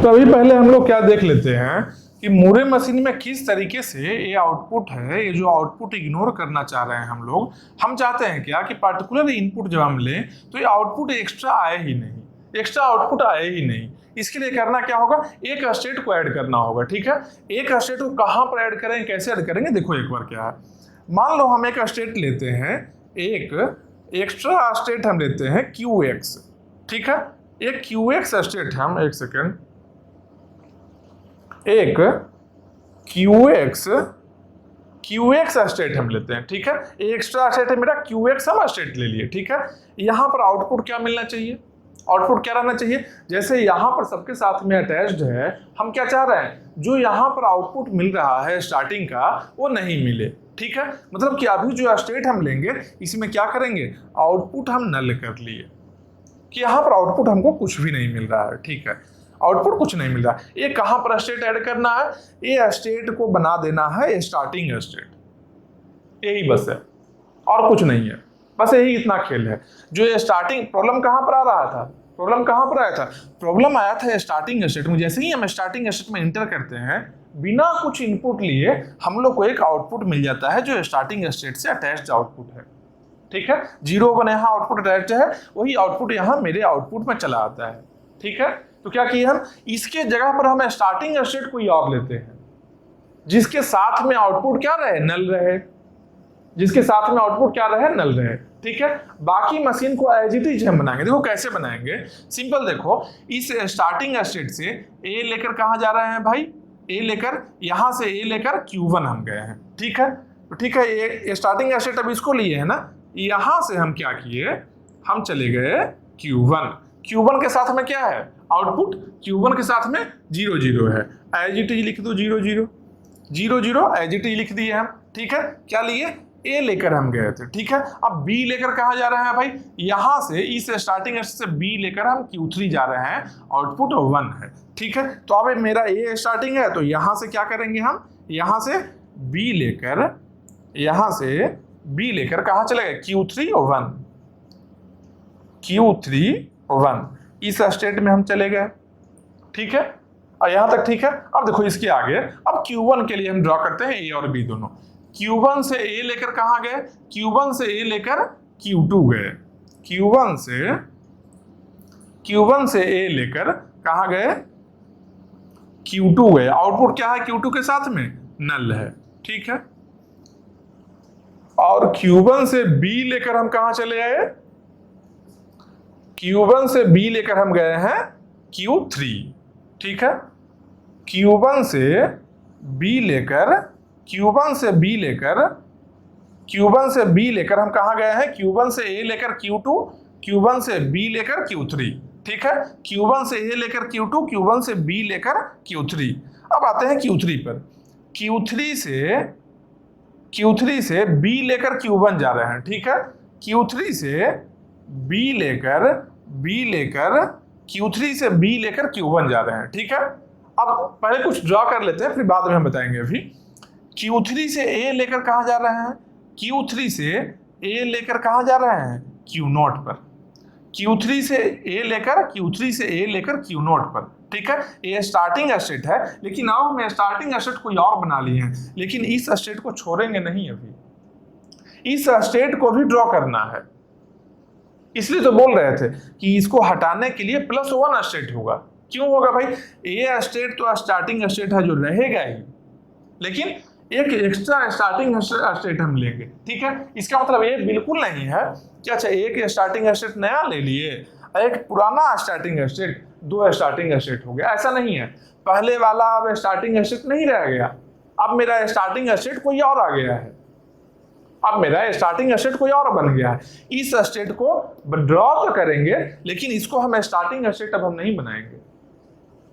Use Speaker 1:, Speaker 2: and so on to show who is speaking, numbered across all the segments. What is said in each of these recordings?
Speaker 1: तो अभी पहले हम लोग क्या देख लेते हैं कि मूरे मशीन में किस तरीके से ये आउटपुट है, ये जो आउटपुट इग्नोर करना चाह रहे हैं हम चाहते हैं क्या कि पार्टिकुलर इनपुट जब हम लें तो ये आउटपुट एक्स्ट्रा आए ही नहीं, एक्स्ट्रा आउटपुट आए ही नहीं। इसके लिए करना क्या होगा, एक स्टेट को ऐड करना होगा। ठीक है, एक स्टेट को कहाँ पर ऐड करेंगे, कैसे ऐड करेंगे, देखो एक बार क्या है। मान लो हम एक स्टेट लेते हैं, एक एक्स्ट्रा स्टेट हम लेते हैं QX। ठीक है, एक QX स्टेट हम, एक सेकेंड, एक QX स्टेट हम लेते हैं। ठीक है, एक्स्ट्रा स्टेट है मेरा QX, हम स्टेट ले लिए। ठीक है, यहां पर आउटपुट क्या मिलना चाहिए, आउटपुट क्या रहना चाहिए, जैसे यहां पर सबके साथ में अटैच्ड है, हम क्या चाह रहे हैं, जो यहां पर आउटपुट मिल रहा है स्टार्टिंग का वो नहीं मिले। ठीक है, मतलब कि अभी जो स्टेट हम लेंगे इसमें क्या करेंगे, आउटपुट हम नल कर लिए कि यहां पर आउटपुट हमको कुछ भी नहीं मिल रहा है। ठीक है, आउटपुट कुछ नहीं मिल रहा है। ये कहां पर स्टेट ऐड करना है, ये स्टेट को बना देना है स्टार्टिंग स्टेट, यही बस है और कुछ नहीं है, बस यही इतना खेल है। जो ये स्टार्टिंग प्रॉब्लम कहां पर आ रहा था, प्रॉब्लम कहां पर आया था, प्रॉब्लम आया था स्टार्टिंग स्टेट में। जैसे ही हम स्टार्टिंग स्टेट में इंटर करते हैं, बिना कुछ इनपुट लिए हम लोग को एक आउटपुट मिल जाता है जो स्टार्टिंग स्टेट से अटैच्ड आउटपुट है। ठीक है, 0 1 यहाँ आउटपुट अटैच्ड है, वही आउटपुट यहाँ मेरे आउटपुट में चला आता है। ठीक है, तो क्या किए हम, इसके जगह पर हम स्टार्टिंग स्टेट कोई और लेते हैं जिसके साथ में आउटपुट क्या रहे, नल रहे, जिसके साथ में आउटपुट क्या रहे, नल रहे। ठीक है, बाकी मशीन को एज इट इज हम बनाएंगे। देखो कैसे बनाएंगे, सिंपल देखो, इस स्टार्टिंग स्टेट से ए लेकर कहां जा रहे हैं भाई, ए लेकर, यहां से ए लेकर Q1 हम गए हैं। ठीक है, तो ठीक है, ये स्टार्टिंग स्टेट अब इसको लिए है ना, यहां से हम क्या किए, हम चले गए Q1 के साथ में क्या है, आउटपुट Q1 के साथ में 0 0 है, एज इट इज लिख दो 0 0 0 0 एज इट इज लिख दिए हम। ठीक है, क्या लिए, ए लेकर हम गए थे। ठीक है, अब बी लेकर कहां जा रहे हैं भाई, यहां से इस स्टार्टिंग से बी लेकर हम Q3 जा रहे हैं, आउटपुट 1 है। ठीक है, तो अब मेरा ए स्टार्टिंग है, तो यहां से क्या करेंगे हम, यहां से बी लेकर, यहां से बी लेकर कहां चले गए, Q3 1, इस स्टेट में हम चले गए। ठीक है, और यहां तक ठीक है। अब देखो इसके आगे, अब Q1 के लिए हम ड्रॉ करते हैं ए और बी दोनों। Q1 से ए लेकर कहां गए, Q1 से ए लेकर Q2 गए, Q1 से ए लेकर कहां गए, Q2 गए। आउटपुट क्या है, Q2 के साथ में नल है। ठीक है, और Q1 से B लेकर हम कहां चले आए, Q1 से B लेकर हम गए हैं Q3। ठीक है, Q1 से B लेकर हम कहां गए हैं, Q1 से A लेकर Q2, Q1 से B लेकर Q3। ठीक है, Q1 से A लेकर Q2, Q1 से B लेकर Q3। अब आते हैं Q3 पर, Q3 से B लेकर Q1 जा रहे हैं। ठीक है, Q3 से B लेकर Q3 से B लेकर Q1 जा रहे हैं। ठीक है, अब पहले कुछ ड्रॉ कर लेते हैं, फिर बाद में हम बताएंगे। अभी Q3 से A लेकर कहां जा रहे हैं, Q3 से A लेकर कहां जा रहे हैं, Q0 पर, Q3 से A लेकर Q0 पर। ठीक है, ये स्टार्टिंग स्टेट है, लेकिन अब हम स्टार्टिंग स्टेट कोई और बना लिए हैं, लेकिन इस स्टेट को छोड़ेंगे नहीं, अभी इस स्टेट को भी ड्रॉ करना है। इसलिए तो बोल रहे थे कि इसको हटाने के लिए +1 स्टेट होगा। क्यों होगा भाई, ये स्टेट तो स्टार्टिंग स्टेट है जो रहेगा ही, लेकिन एक एक्स्ट्रा स्टार्टिंग स्टेट हम लेंगे। ठीक है, इसका मतलब ये बिल्कुल नहीं है कि अच्छा एक स्टार्टिंग स्टेट नया ले लिए, एक पुराना स्टार्टिंग स्टेट, 2 स्टार्टिंग स्टेट हो गया, ऐसा नहीं है। पहले वाला अब स्टार्टिंग स्टेट नहीं रह गया, अब मेरा स्टार्टिंग स्टेट कोई और आ गया है, अब मेरा स्टार्टिंग स्टेट कोई और बन गया है। इस स्टेट को ड्रॉ तो करेंगे, लेकिन इसको हम स्टार्टिंग स्टेट अब हम नहीं बनाएंगे,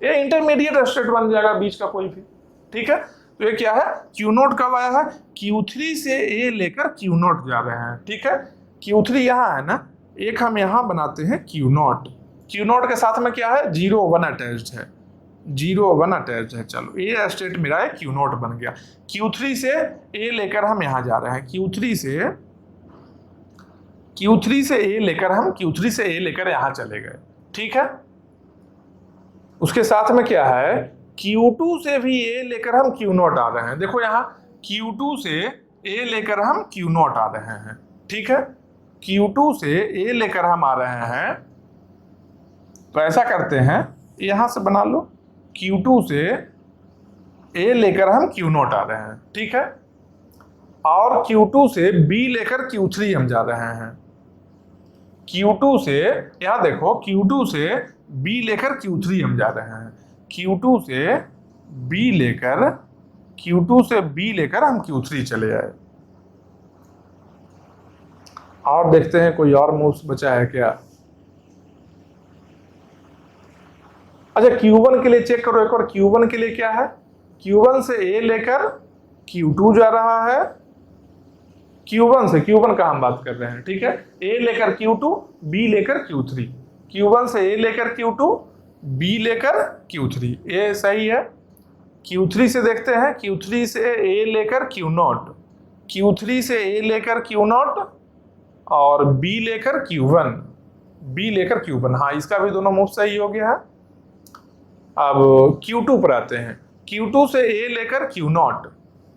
Speaker 1: ये इंटरमीडिएट स्टेट बन जाएगा बीच का कोई भी। ठीक है, तो ये क्या है, Q0 कब आया है, Q3 से A लेकर Q0 जा रहे हैं। ठीक है, Q3 यहाँ है ना, एक हम यहाँ बनाते हैं Q0 के साथ में क्या है, 0 1 अटैच्ड है, 0 1 अटैच है। चलो ये स्टेट मेरा है Q0 बन गया। Q3 से A लेकर हम यहाँ जा रहे हैं, Q3 से A लेकर हम Q3 से A लेकर यहाँ चले गए। ठीक है, उसके साथ में क्या है, Q2 से भी A लेकर हम Q0 आ रहे हैं। देखो यहाँ Q2 से A लेकर हम Q0 आ रहे हैं, ठीक है। Q2 से A लेकर हम आ रहे हैं, तो ऐसा करते हैं, यहां से बना लो, Q2 से A लेकर हम Q0 आ रहे हैं, ठीक है। और Q2 से B लेकर Q3 हम जा रहे हैं। Q2 से, यहां देखो, Q2 से B लेकर Q3 हम जा रहे हैं। Q2 से B लेकर, Q2 से B लेकर हम Q3 चले आए। और देखते हैं कोई और मूव्स बचा है क्या। अच्छा, Q1 के लिए चेक करो एक बार, Q1 के लिए क्या है, Q1 से A लेकर Q2 जा रहा है। Q1 से, Q1 का हम बात कर रहे हैं, ठीक है। A लेकर Q2, B लेकर Q3। Q1 से A लेकर Q2, B लेकर Q3, ये सही है। Q3 से देखते हैं, Q3 से A लेकर Q0, Q3 से A लेकर Q0 और B लेकर Q1, B लेकर Q1, हाँ इसका भी दोनों मूव सही हो गया है। अब Q2 पर आते हैं, Q2 से A लेकर Q0,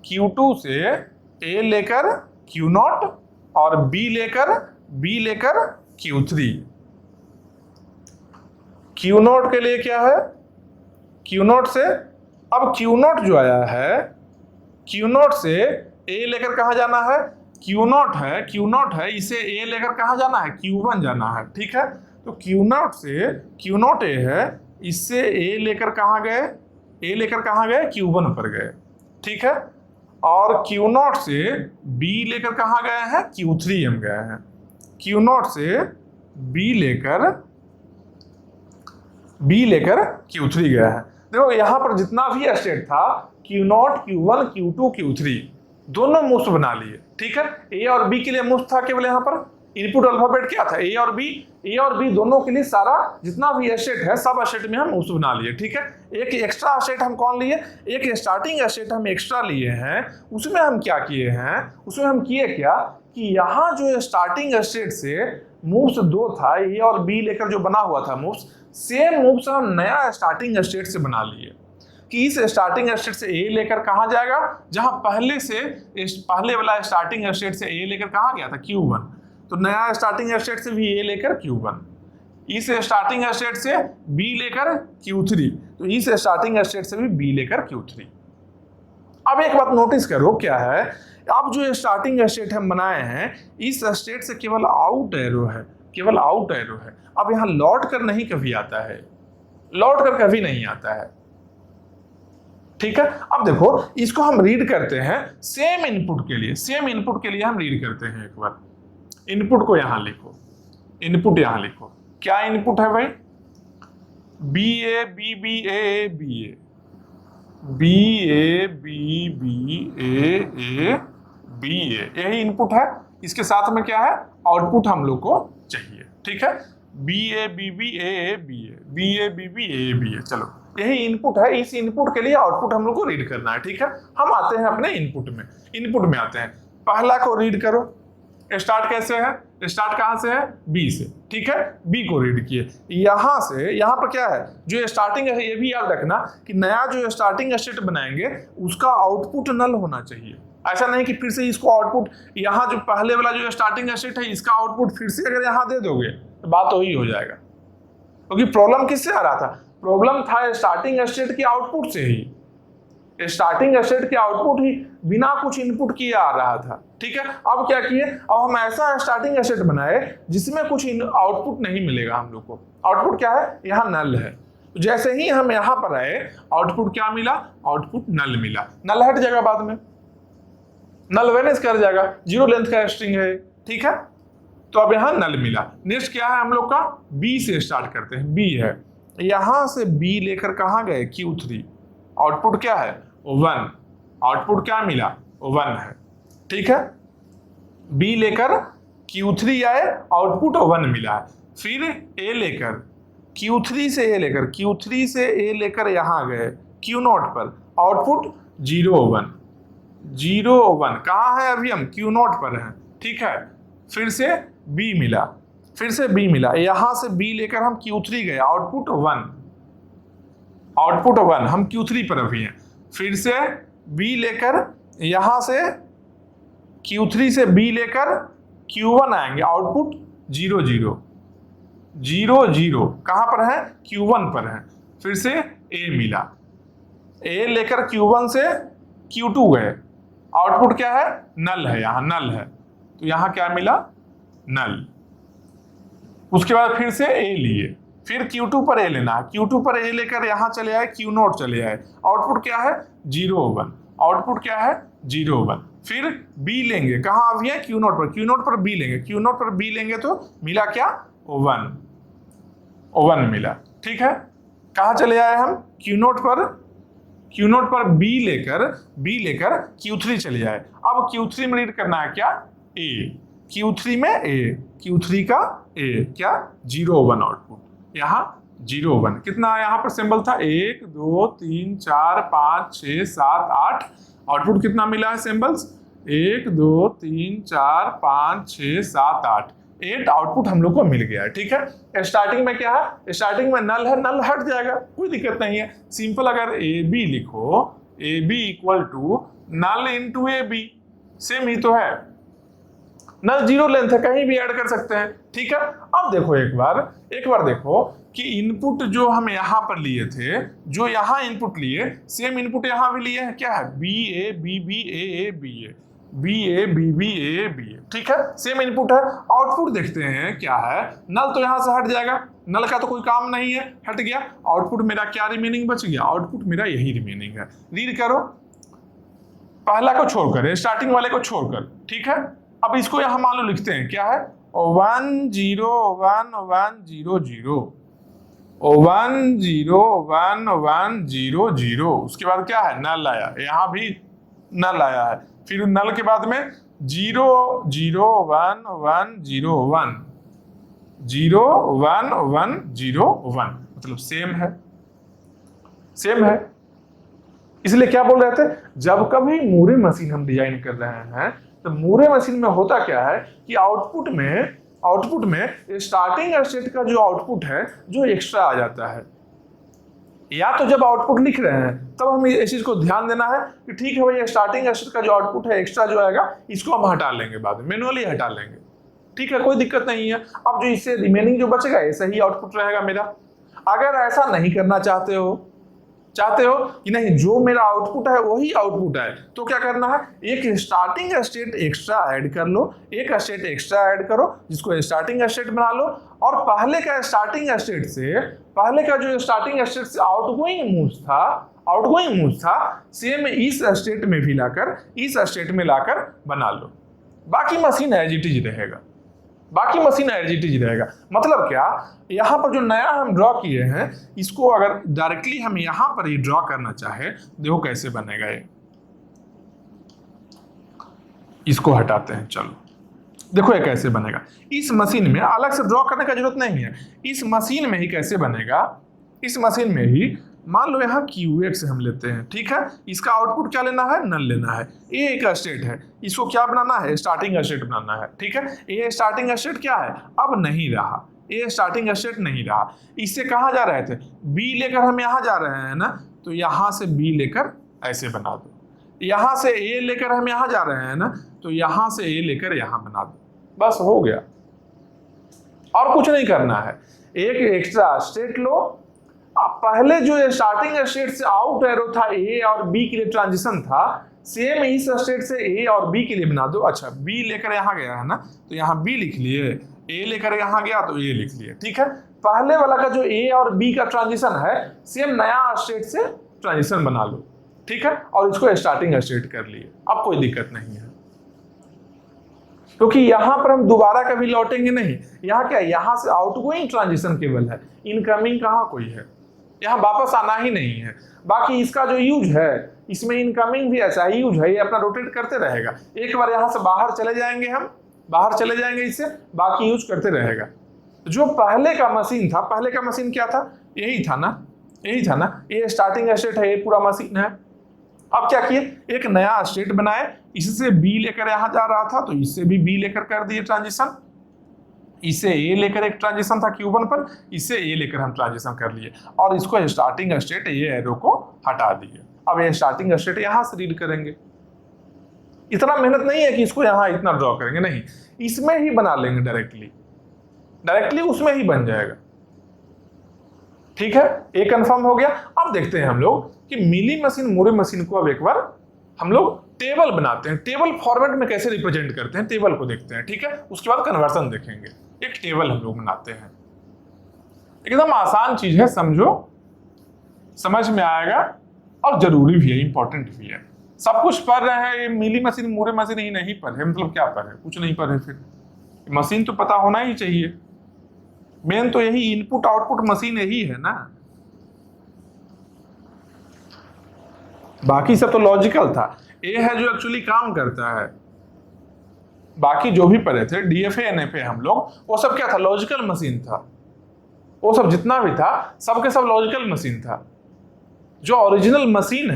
Speaker 1: Q2 से A लेकर Q0 और B लेकर Q3। Q0 के लिए क्या है, Q0 से, अब Q0 जो आया है, Q0 से A लेकर कहाँ जाना है, Q0 है, इसे A लेकर कहाँ जाना है, Q1 जाना है, ठीक है। तो Q0 से, Q0 A है, इससे A लेकर कहाँ गए, A लेकर कहाँ गए, Q1 पर गए, ठीक है। और Q0 से B लेकर कहाँ गए हैं, Q3 हम गए हैं। Q0 से B लेकर Q3 गया है। देखो यहाँ पर जितना भी स्टेट था, Q0, Q1, Q2, Q3 दोनों मूव्स बना लिए, ठीक है। A और B के लिए मूव्स था केवल, यहाँ पर इनपुट अल्फाबेट क्या था, A और B दोनों के लिए सारा जितना भी स्टेट है, सब स्टेट में हम मूव्स बना लिए, ठीक है। एक एक्स्ट्रा स्टेट हम कौन लिए, एक स्टार्टिंग स्टेट हम एक्स्ट्रा लिए हैं। उसमें हम क्या किए हैं, उसमें हम किए क्या कि यहाँ जो स्टार्टिंग स्टेट से मूव्स 2 था, A और B लेकर जो बना हुआ था मूव्स, सेम मूव्स हम नया स्टार्टिंग स्टेट से बना लिए कि इस स्टार्टिंग स्टेट से A लेकर कहाँ जाएगा, जहां पहले वाला स्टार्टिंग स्टेट से A लेकर कहाँ गया था, Q1, तो नया स्टार्टिंग स्टेट से भी A लेकर Q1, इस स्टार्टिंग स्टेट से B लेकर Q3, तो इस स्टार्टिंग स्टेट से भी B लेकर Q3। अब एक बात नोटिस करो क्या है, अब जो स्टार्टिंग स्टेट हम बनाए हैं, इस स्टेट से केवल आउट एरो है, केवल आउट एरो है। अब यहां लौट कर नहीं कभी आता है, लौट कर कभी नहीं आता है, ठीक है। अब देखो इसको हम रीड करते हैं सेम इनपुट के लिए, सेम इनपुट के लिए हम रीड करते हैं। एक बार इनपुट को यहां लिखो, इनपुट यहां लिखो, क्या इनपुट है भाई, B A B B A B A, B A B B A B A, यही इनपुट है। इसके साथ में क्या है, आउटपुट हम लोग को चाहिए, ठीक है। B A B B A B A, B A B B A B A, चलो यही इनपुट है। इस इनपुट के लिए आउटपुट हम लोग को रीड करना है, ठीक है। हम आते हैं अपने इनपुट में आते हैं। पहला को रीड करो, स्टार्ट कैसे है, स्टार्ट कहां से है, बी से, ठीक है। बी को रीड किए, यहां से, यहां पर क्या है, जो स्टार्टिंग है, ये भी याद रखना कि नया जो स्टार्टिंग स्टेट बनाएंगे उसका आउटपुट नल होना चाहिए। ऐसा नहीं कि फिर से इसको आउटपुट, यहाँ जो पहले वाला जो स्टार्टिंग स्टेट है, इसका आउटपुट फिर से अगर यहाँ दे दोगे तो बात वही हो जाएगा, क्योंकि प्रॉब्लम किससे आ रहा था, प्रॉब्लम था स्टार्टिंग स्टेट के आउटपुट से ही, स्टार्टिंग स्टेट के आउटपुट ही बिना कुछ इनपुट किए आ रहा था, ठीक है। अब क्या किए, अब हम ऐसा स्टार्टिंग स्टेट बनाए जिसमें कुछ आउटपुट नहीं मिलेगा हम लोग को। आउटपुट क्या है, यहाँ नल है। तो जैसे ही हम यहाँ पर आए, आउटपुट क्या मिला, आउटपुट नल मिला। नल हट जाएगा बाद में, नल वेनिश कर जाएगा, 0 लेंथ का स्ट्रिंग है, ठीक है। तो अब यहाँ नल मिला। नेक्स्ट क्या है हम लोग का, बी से स्टार्ट करते हैं, बी है, यहां से बी लेकर कहाँ गए, Q3, आउटपुट क्या है, 1, आउटपुट क्या मिला, 1 है, ठीक है। बी लेकर Q3 आए, आउटपुट 1 मिला है। फिर A लेकर Q3 से A लेकर यहां गए Q0 पर, आउटपुट 0 1 कहाँ है, अभी हम Q0 पर हैं, ठीक है। फिर से B मिला, यहां से B लेकर हम Q3 गए, आउटपुट 1, आउटपुट 1, हम Q3 पर अभी हैं। फिर से B लेकर यहां से Q3 से B लेकर Q1 आएंगे, आउटपुट 0 0 0 0, कहां पर है? Q1 पर है। फिर से A मिला, A लेकर Q1 से Q2 गए, आउटपुट क्या है? नल है, यहां नल है, तो यहां क्या मिला? नल। उसके बाद फिर से A लिए, फिर Q2 पर A लेना है, Q2 पर A लेकर यहां चले आए, Q0 चले आए, आउटपुट क्या है? 0 1, आउटपुट क्या है? 0 1। फिर B लेंगे, कहां अभी है? Q0 पर, Q0 पर B लेंगे, Q0 पर B लेंगे तो मिला क्या? 1 1 मिला। ठीक है, कहां चले आए हम? Q0 पर B लेकर Q3 चले आए। अब Q3 में रीड करना है क्या? A, Q3 में A, Q3 का A, क्या? 0 1 आउटपुट, यहाँ 0 1। कितना यहाँ पर सिंबल था? 1 2 3 4 5 6 7 8, आउटपुट कितना मिला है सिंबल्स? 1 2 3 4 5 6 7 8, 8 आउटपुट हम लोग को मिल गया है। ठीक है, स्टार्टिंग में क्या है? स्टार्टिंग में नल है, नल हट जाएगा, कोई दिक्कत नहीं है। सिंपल, अगर ए बी लिखो, A B equal to null into A B, same ही तो है, नल 0 लेंथ है, कहीं भी ऐड कर सकते हैं। ठीक है, अब देखो एक बार देखो कि इनपुट जो हम यहां पर लिए थे, जो यहां इनपुट लिए, सेम इनपुट यहां भी लिए हैं। क्या है? B A B B A B A, B A B B A B A. ठीक है, सेम इनपुट है। आउटपुट देखते हैं क्या है? नल तो यहां से हट जाएगा, नल का तो कोई काम नहीं है, हट गया। आउटपुट मेरा क्या रिमेनिंग बच गया? आउटपुट मेरा यही रिमेनिंग है। रीड करो, पहला को छोड़कर, स्टार्टिंग वाले को छोड़कर। ठीक है, अब इसको यहां मान लो लिखते हैं, क्या है? 1 0 1 1 0 0, 1 0 1 1 0 0। उसके बाद क्या है? नल आया, यहां भी नल आया है। फिर नल के बाद में 0 0 1 1 0 1, 0 1 1 0 1, मतलब सेम है। इसलिए क्या बोल रहे थे? जब कभी मूरे मशीन हम डिजाइन कर रहे हैं, तो मूरे मशीन में होता क्या है कि आउटपुट में स्टार्टिंग स्टेट का जो आउटपुट है, जो एक्स्ट्रा आ जाता है, या तो जब आउटपुट लिख रहे हैं तब हम इस चीज को ध्यान देना है कि ठीक है भाई, स्टार्टिंग स्टेट का जो आउटपुट है एक्स्ट्रा जो आएगा, इसको हम हटा लेंगे, बाद में मैनुअली हटा लेंगे। ठीक है, कोई दिक्कत नहीं है। अब जो इससे रिमेनिंग जो बचेगा, ऐसा ही आउटपुट रहेगा मेरा। अगर ऐसा नहीं करना चाहते हो कि नहीं, जो मेरा आउटपुट है वही आउटपुट है, तो क्या करना है? एक स्टार्टिंग स्टेट एक्स्ट्रा ऐड कर लो, एक स्टेट एक्स्ट्रा ऐड करो, जिसको स्टार्टिंग स्टेट बना लो, और पहले का जो स्टार्टिंग स्टेट से आउटगोइंग मूव था, सेम इस स्टेट में भी लाकर, इस स्टेट में लाकर बना लो। बाकी मशीन एज इट इज रहेगा। मतलब क्या? यहां पर जो नया हम ड्रॉ किए हैं, इसको अगर डायरेक्टली हम यहां पर ही ड्रॉ करना चाहे, देखो कैसे बनेगा ये। इसको हटाते हैं, चलो देखो ये कैसे बनेगा। इस मशीन में अलग से ड्रॉ करने का जरूरत नहीं है, इस मशीन में ही कैसे बनेगा? इस मशीन में ही मान लो यहाँ QX हम लेते हैं। ठीक है, इसका आउटपुट क्या लेना है? नल लेना है। ए एक स्टेट है, इसको क्या बनाना है? स्टार्टिंग स्टेट बनाना है। ठीक है, ए स्टार्टिंग स्टेट क्या है? अब नहीं रहा, ए स्टार्टिंग स्टेट नहीं रहा। इससे कहाँ जा रहे थे? बी लेकर हम यहाँ जा रहे हैं ना, तो यहाँ से बी लेकर ऐसे बना दो। यहाँ से ए लेकर हम यहाँ जा रहे हैं ना, तो यहाँ से ए लेकर यहाँ बना दो, बस हो गया, और कुछ नहीं करना है। एक एक्स्ट्रा स्टेट लो, पहले जो स्टार्टिंग स्टेट से आउट एरो था, ए और बी के लिए ट्रांजिशन था, सेम इस स्टेट से ए और बी के लिए बना दो। अच्छा, बी लेकर यहाँ गया है ना, तो यहाँ बी लिख लिए, ए लेकर यहाँ गया तो ए लिख लिए। ठीक है, पहले वाला का जो ए और बी का ट्रांजिशन है, सेम नया स्टेट से ट्रांजिशन बना लो। ठीक है, और इसको स्टार्टिंग स्टेट कर लिए, अब कोई दिक्कत नहीं है, क्योंकि यहां पर हम दोबारा कभी लौटेंगे नहीं। यहाँ क्या है? यहाँ से आउटगोइंग ट्रांजिशन केवल है, इनकमिंग कहाँ कोई है, यहाँ वापस आना ही नहीं है। बाकी इसका जो यूज है, इसमें इनकमिंग भी ऐसा ही यूज है, ये अपना रोटेट करते रहेगा। एक बार यहाँ से बाहर चले जाएंगे इससे, बाकी यूज करते रहेगा। जो पहले का मशीन था, पहले का मशीन क्या था? यही था ना, ये स्टार्टिंग स्टेट है, ये पूरा मशीन है। अब क्या किए? एक नया स्टेट बनाए, इससे बी लेकर यहाँ जा रहा था, तो इससे भी बी लेकर कर दिए ट्रांजिशन। इसे ए लेकर एक ट्रांजिशन था Q1 पर, इसे ए लेकर हम ट्रांजिशन कर लिए और इसको स्टार्टिंग स्टेट ये एरो को हटा दिए। अब ये स्टार्टिंग स्टेट यहां से रीड करेंगे। इतना मेहनत नहीं है कि इसको यहां इतना ड्रॉ करेंगे, नहीं, इसमें ही बना लेंगे डायरेक्टली उसमें ही बन जाएगा। ठीक है, ये कंफर्म हो गया। अब देखते हैं हम लोग कि मिली मशीन मूरे मशीन को अब एक बार हम लोग टेबल बनाते हैं। टेबल फॉर्मेट में कैसे रिप्रेजेंट करते हैं, टेबल को देखते हैं। ठीक है, उसके बाद कन्वर्सन देखेंगे। एक टेबल हम लोग बनाते हैं, एकदम आसान चीज है, समझो, समझ में आएगा और जरूरी भी है, इंपॉर्टेंट भी है। सब कुछ पढ़ रहे हैं, ये मिली मशीन मूरे मशीन ही नहीं पढ़े, मतलब क्या पढ़े, कुछ नहीं पढ़े, फिर मशीन तो पता होना ही चाहिए। मेन तो यही इनपुट आउटपुट मशीन यही है ना, बाकी सब तो लॉजिकल था। ये है जो एक्चुअली काम करता है। बाकी जो भी पढ़े थे डीएफए एनएफए हम लोग, वो सब क्या था, लॉजिकल मशीन था। वो सब जितना भी था सबके सब लॉजिकल मशीन था। जो ओरिजिनल मशीन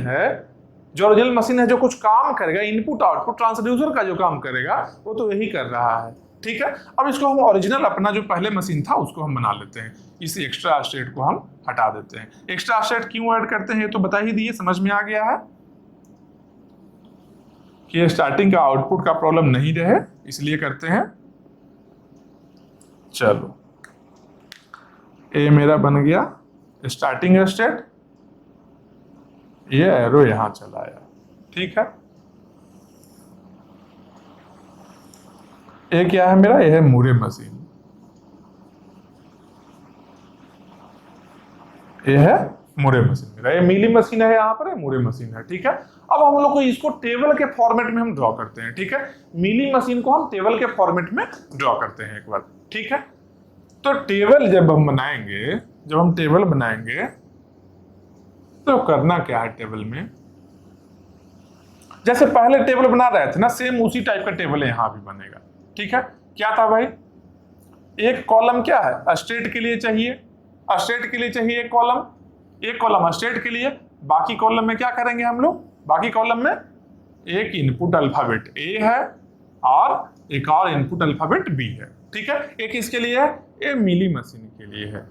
Speaker 1: है जो कुछ काम करेगा, इनपुट आउटपुट ट्रांसड्यूसर का जो काम करेगा वो तो यही कर रहा है। ठीक है, अब इसको हम ओरिजिनल अपना जो पहले मशीन था उसको हम बना लेते हैं। इस एक्स्ट्रा स्टेट को हम हटा देते हैं। एक्स्ट्रा स्टेट क्यों ऐड करते हैं ये तो बता ही दिए, समझ में आ गया है कि स्टार्टिंग का आउटपुट का प्रॉब्लम नहीं रहे, इसलिए करते हैं। चलो, ये मेरा बन गया स्टार्टिंग स्टेट, ये एरो यहां चला आया। ठीक है, ये क्या है मेरा, ये है मूरे मशीन, ये है मूरे मशीन मेरा, ये मिली मशीन है, यहाँ पर मूरे मशीन है। ठीक है, अब हम लोग को इसको टेबल के फॉर्मेट में हम ड्रॉ करते हैं। ठीक है, मिली मशीन को हम टेबल के फॉर्मेट में ड्रॉ करते हैं एक बार। ठीक है, तो टेबल जब हम टेबल बनाएंगे तो करना क्या है टेबल में, जैसे पहले टेबल बना रहे थे ना, सेम उसी टाइप का टेबल यहां भी बनेगा। ठीक है, क्या था भाई, एक कॉलम क्या है, स्टेट के लिए चाहिए, स्टेट के लिए चाहिए एक कॉलम स्टेट के लिए। बाकी कॉलम में क्या करेंगे हम लोग, बाकी कॉलम में एक इनपुट अल्फाबेट ए है और एक और इनपुट अल्फाबेट बी है। ठीक है, एक इसके लिए है, ये मिली मशीन के लिए है,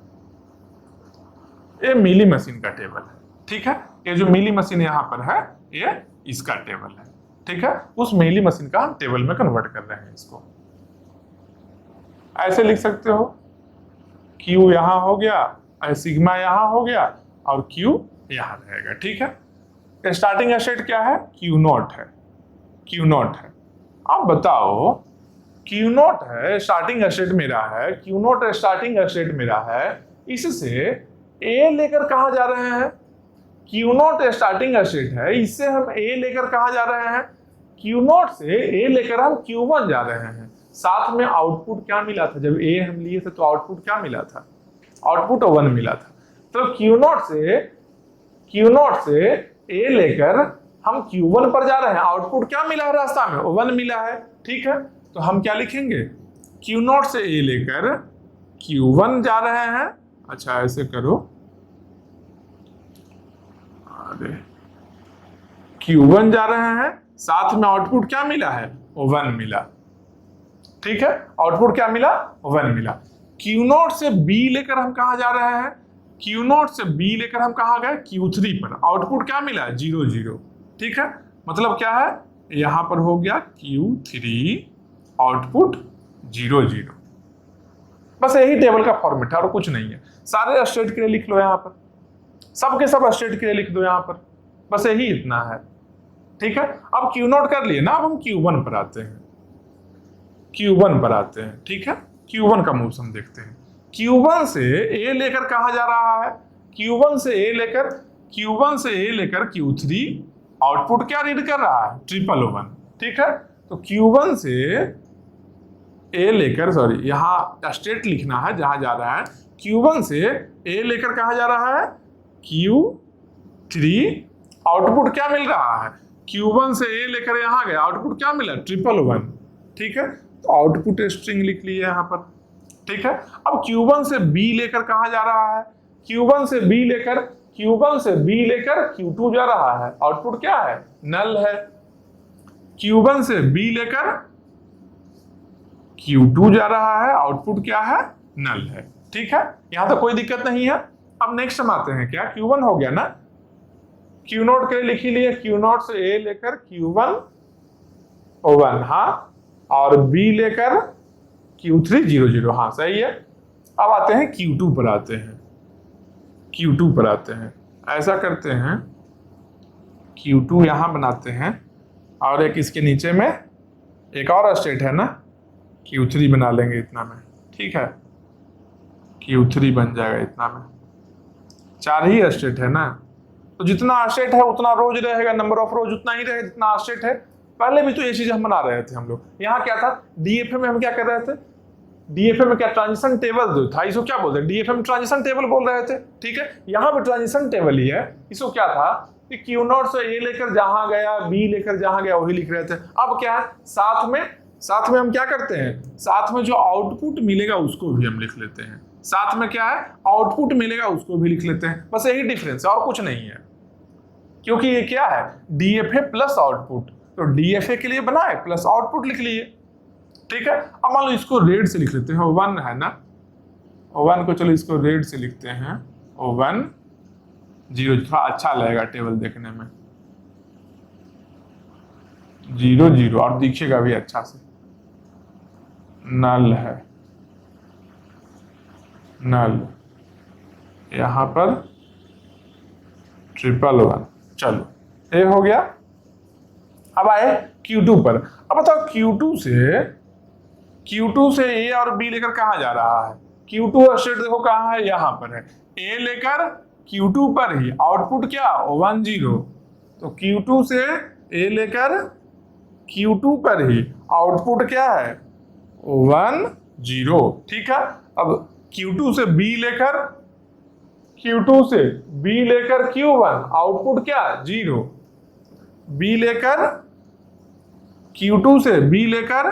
Speaker 1: ये मिली मशीन का टेबल है। ठीक है, ये जो मिली मशीन यहां पर है ये इसका टेबल है। ठीक है, उस मिली मशीन का हम टेबल में कन्वर्ट कर रहे हैं। इसको ऐसे लिख सकते हो, Q यहां हो गया, सिग्मा यहां हो गया और Q यहां रहेगा। ठीक है, स्टार्टिंग स्टेट क्या है, Q0 है। अब बताओ, Q0 है, स्टार्टिंग स्टेट मेरा है, Q0 स्टार्टिंग स्टेट मेरा है, इससे A लेकर कहां जा रहे हैं, Q0 स्टार्टिंग स्टेट है, इससे हम A लेकर कहां जा रहे हैं, Q0 से A लेकर हम Q1 जा रहे हैं। साथ में आउटपुट क्या मिला था, जब A हम लिए थे तो आउटपुट क्या मिला था, आउटपुट 1 मिला था। तो Q0 से A लेकर हम Q1 पर जा रहे हैं, आउटपुट क्या मिला है रास्ता में, 1 मिला है। ठीक है, तो हम क्या लिखेंगे, Q0 से A लेकर Q1 जा रहे हैं। अच्छा ऐसे करो, अरे Q1 जा रहे हैं, साथ में आउटपुट क्या मिला है, 1 मिला। ठीक है, आउटपुट क्या मिला, 1 मिला। Q0 से B लेकर हम कहां जा रहे हैं, Q0 से B लेकर हम कहां गए, Q3 पर, आउटपुट क्या मिला, 0 0। ठीक है, मतलब क्या है, यहां पर हो गया Q3 आउटपुट 0 0। बस यही टेबल का फॉर्मेट है और कुछ नहीं है। सारे स्टेट के लिए लिख लो, यहां पर सबके सब स्टेट के लिए लिख दो यहां पर, बस यही इतना है। ठीक है, अब Q0 कर लिए ना, अब हम Q1 पर आते हैं। ठीक है, Q1 का मोशन देखते हैं। Q1 से A लेकर कहां जा रहा है, Q1 से A लेकर Q3, आउटपुट क्या रीड कर रहा है, 111। ठीक है, तो Q1 से A लेकर, सॉरी यहां स्टेट लिखना है जहां जा रहा है, Q1 से A लेकर कहां जा रहा है, Q3, आउटपुट क्या मिल रहा है, Q1 से A लेकर यहां गया, आउटपुट क्या मिला, 111। ठीक है, तो आउटपुट स्ट्रिंग लिख लिए यहां पर। ठीक है, अब Q1 से B लेकर कहां जा रहा है, Q1 से B लेकर Q2 जा रहा है, आउटपुट क्या है, नल है। Q1 से B लेकर Q2 जा रहा है, आउटपुट क्या है, नल है। ठीक है, यहां तो कोई दिक्कत नहीं है। अब नेक्स्ट हम आते हैं, क्या Q1 हो गया ना, Q0 के लिए लिख ही लिए, Q0 से A लेकर Q1 1, हाँ, और B लेकर Q3 0 0, हाँ सही है। अब आते हैं Q2 पर आते हैं, Q2 पर आते हैं, ऐसा करते हैं, Q2 यहां बनाते हैं, और एक इसके नीचे में एक और स्टेट है ना, Q3 बना लेंगे इतना में। ठीक है, Q3 बन जाएगा इतना में, 4 ही स्टेट है ना, तो जितना स्टेट है उतना रोज रहेगा, नंबर ऑफ रोज उतना ही रहे जितना स्टेट है। पहले भी तो ये चीज हम बना रहे थे हम लोग। यहाँ क्या था, डीएफए में हम क्या कर रहे थे, डीएफए में क्या ट्रांजिशन टेबल जो था, इसको क्या बोलते हैं, डीएफए में ट्रांजिशन टेबल बोल रहे थे। ठीक है, यहाँ पे ट्रांजिशन टेबल ही है। इसको क्या था कि Q0 से A लेकर जहां गया, B लेकर जहां गया वही लिख रहे थे। अब क्या है, साथ में हम क्या करते हैं, साथ में जो आउटपुट मिलेगा उसको भी हम लिख लेते हैं। साथ में क्या है, आउटपुट मिलेगा उसको भी लिख लेते हैं, बस यही डिफरेंस है और कुछ नहीं है। क्योंकि ये क्या है, डीएफए प्लस आउटपुट, तो डीएफए के लिए बनाए प्लस आउटपुट लिख लिए। ठीक है, अब मान लो इसको रेड से लिख लेते हैं, 1 है ना, 1 को चलो इसको रेड से लिखते हैं, 1 0, थोड़ा अच्छा लगेगा टेबल देखने में, 0 0, और दिखेगा भी अच्छा से। नल है, नल, यहां पर 111, चलो ये हो गया। अब आए Q2 पर। अब बताओ Q2 से A और B लेकर कहां जा रहा है, Q2 स्टेट देखो कहां है, यहां पर है, A लेकर Q2 पर ही, आउटपुट क्या 1 0, तो Q2 से A लेकर Q2 पर ही, आउटपुट क्या है 1 0। ठीक है, अब Q2 से B लेकर Q1, आउटपुट क्या 0, B लेकर Q2 से B लेकर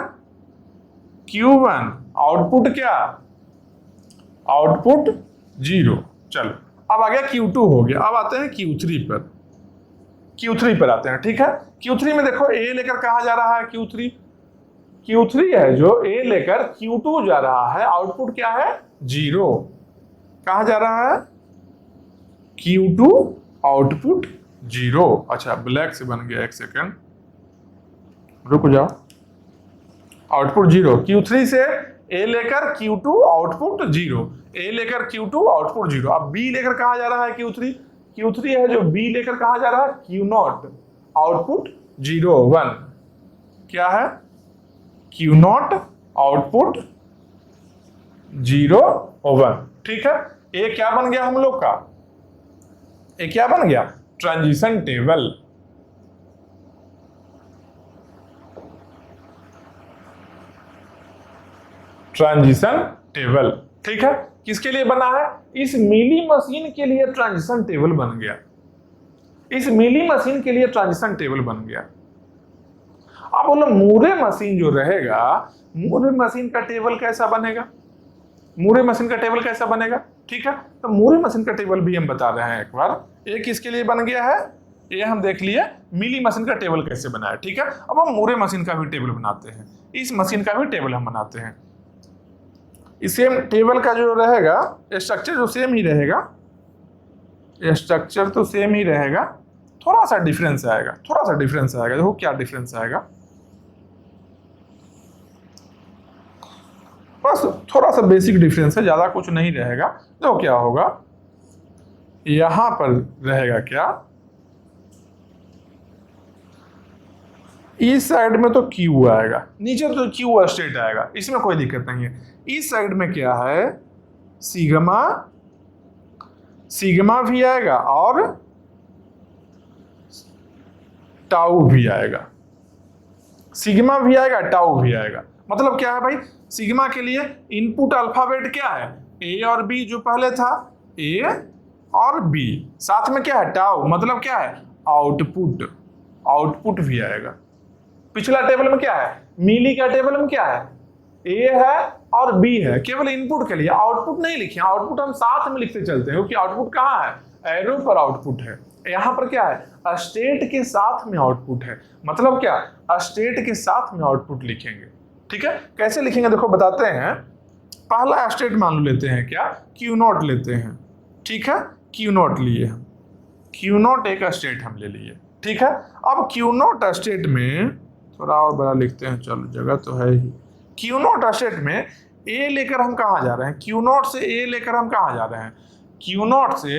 Speaker 1: Q1, आउटपुट क्या, आउटपुट 0। चलो अब आ गया Q2 हो गया। अब आते हैं Q3 पर आते हैं। ठीक है, Q3 में देखो A लेकर कहां जा रहा है, Q3 है जो A लेकर Q2 जा रहा है, आउटपुट क्या है 0। कहां जा रहा है, Q2, आउटपुट 0। अच्छा ब्लैक से बन गया, एक सेकंड रुक जाओ, आउटपुट 0, Q3 से A लेकर Q2, आउटपुट 0, A लेकर Q2, आउटपुट 0। अब B लेकर कहां जा रहा है, Q3 है जो B लेकर कहां जा रहा है, Q0, आउटपुट 0 1, क्या है Q0, आउटपुट 0 1। ठीक है, ये क्या बन गया हम लोग का, ये क्या बन गया, ट्रांजिशन टेबल। ट्रांजिशन टेबल, ठीक है, किसके लिए बना है, इस मिली मशीन के लिए ट्रांजिशन टेबल बन गया, इस मिली मशीन के लिए ट्रांजिशन टेबल बन गया। अब बोलो मूरे मशीन जो रहेगा, मूरे मशीन का टेबल कैसा बनेगा, मूरे मशीन का टेबल कैसा बनेगा। ठीक है, तो मूरे मशीन का टेबल भी हम बता रहे हैं एक बार, एक किसके लिए बन गया है, ये हम देख लिए मिली मशीन का टेबल कैसे बना है। ठीक है, अब हम मूरे मशीन का भी टेबल बनाते हैं, इस मशीन का भी टेबल हम बनाते हैं। इस सेम टेबल का जो रहेगा स्ट्रक्चर जो सेम ही रहेगा, स्ट्रक्चर तो सेम ही रहेगा, थोड़ा सा डिफरेंस आएगा, देखो क्या डिफरेंस आएगा, बस थोड़ा सा बेसिक डिफरेंस है, ज्यादा कुछ नहीं रहेगा। तो क्या होगा, यहां पर रहेगा क्या, इस साइड में तो Q आएगा, नीचे तो Q स्टेट आएगा, इसमें कोई दिक्कत नहीं है। इस साइड में क्या है, सिग्मा भी आएगा और टाउ भी आएगा, सिग्मा भी आएगा, टाउ भी आएगा। मतलब क्या है भाई, सिग्मा के लिए इनपुट अल्फाबेट क्या है, A और B, जो पहले था A और B, साथ में क्या है टाउ, मतलब क्या है आउटपुट भी आएगा। पिछला टेबल में क्या है, मिली का टेबल में क्या है, A है और B है, केवल इनपुट के लिए, आउटपुट नहीं लिखे, आउटपुट हम साथ में लिखते चलते हैं, क्योंकि आउटपुट कहाँ है, एरो पर आउटपुट है। यहाँ पर क्या है, स्टेट के साथ में आउटपुट है, मतलब क्या, स्टेट के साथ में आउटपुट लिखेंगे। ठीक है, कैसे लिखेंगे देखो बताते हैं। पहला स्टेट मान लेते हैं क्या, क्यू नॉट लेते हैं, ठीक है, क्यू नॉट लिए हम, क्यू नॉट एक स्टेट हम ले लिए, ठीक है। अब क्यू नॉट स्टेट में थोड़ा और बड़ा लिखते हैं, चलो जगह तो है ही। क्यू नॉट स्टेट में ए लेकर हम कहाँ जा रहे हैं, क्यू नॉट से ए लेकर हम कहाँ जा रहे हैं, क्यू नॉट से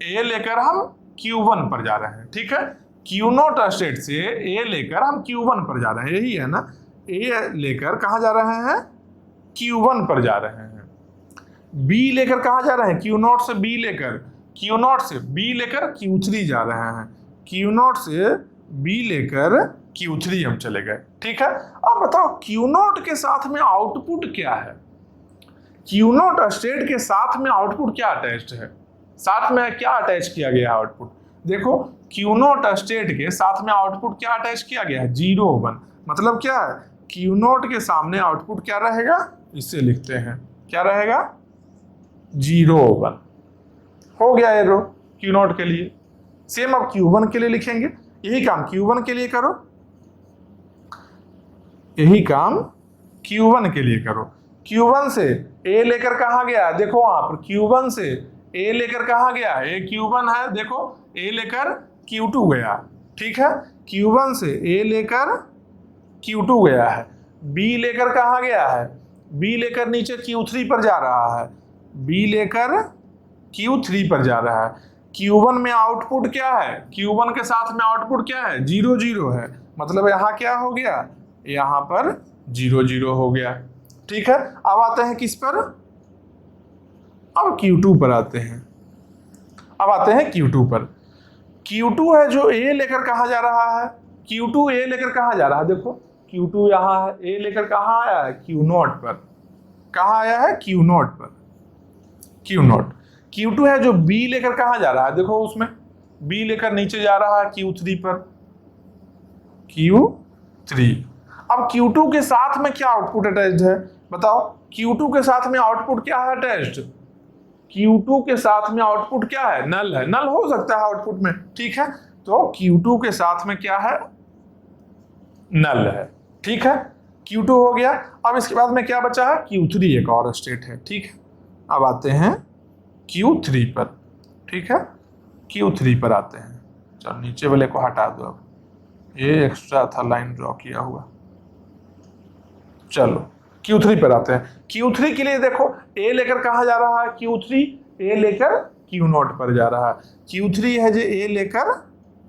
Speaker 1: ए लेकर हम Q1 पर जा रहे हैं, ठीक है। क्यू नॉट स्टेट से ए लेकर हम Q1 पर जा रहे हैं, यही है ना, ए लेकर कहाँ जा रहे हैं, Q1 पर जा रहे हैं। बी लेकर कहाँ जा रहे हैं, क्यू नॉट से बी लेकर, क्यू नॉट से बी लेकर Q3 जा रहे हैं, क्यू नॉट से बी लेकर Q3 हम चले गए, ठीक है। अब बताओ क्यू नॉट के साथ में आउटपुट क्या है, क्यू नॉट स्टेट के साथ में आउटपुट क्या अटैच्ड है, साथ में क्या अटैच किया गया है आउटपुट, देखो क्यू नॉट स्टेट के साथ में आउटपुट क्या अटैच किया गया है, 0 1, मतलब क्या है, क्यू नॉट के सामने आउटपुट क्या रहेगा, इससे लिखते हैं क्या रहेगा, 0 1, हो गया एरो क्यू नॉट के लिए। सेम अब Q1 के लिए लिखेंगे, यही काम Q1 के लिए करो, यही काम Q1 के लिए करो। Q1 से A लेकर कहाँ गया, देखो वहां पर Q1 से A लेकर कहाँ गया, A Q1 है, देखो A लेकर Q2 गया, ठीक है। Q1 से A लेकर Q2 गया है, B लेकर कहाँ गया है, B लेकर नीचे Q3 पर जा रहा है, B लेकर Q3 पर जा रहा है। Q1 में आउटपुट क्या है, Q1 के साथ में आउटपुट क्या है, 0 0 है, मतलब यहाँ क्या हो गया, यहाँ पर 0 0 हो गया, ठीक है। अब आते हैं किस पर, अब Q2 पर आते हैं, अब आते हैं Q2 पर। Q2 है जो A लेकर कहाँ जा रहा है, Q2 A लेकर कहाँ जा रहा है, देखो Q2 यहाँ है, A लेकर कहाँ आया है, Q0 पर, कहाँ आया है, Q0 पर, Q0। Q2 है जो B लेकर कहाँ जा रहा है, देखो उसमें B लेकर नीचे जा रहा है Q3 पर, Q3। अब Q2 के साथ में क्या आउटपुट अटैच्ड है, बताओ Q2 के साथ में आउटपुट क्या है अटैच्ड, Q2 के साथ में आउटपुट क्या है, नल है, नल हो सकता है आउटपुट में, ठीक है। तो Q2 के साथ में क्या है, नल है, ठीक है। Q2 हो गया। अब इसके बाद में क्या बचा है, Q3 एक और स्टेट है, ठीक है। अब आते हैं Q3 पर, ठीक है, Q3 पर आते हैं, चलो नीचे वाले को हटा दो, अब ये एक्स्ट्रा था लाइन ड्रॉ किया हुआ, चलो Q3 पर आते हैं। Q3 के लिए देखो A लेकर कहाँ जा रहा है, Q3 A लेकर Q0 पर जा रहा है, Q3 है जो A लेकर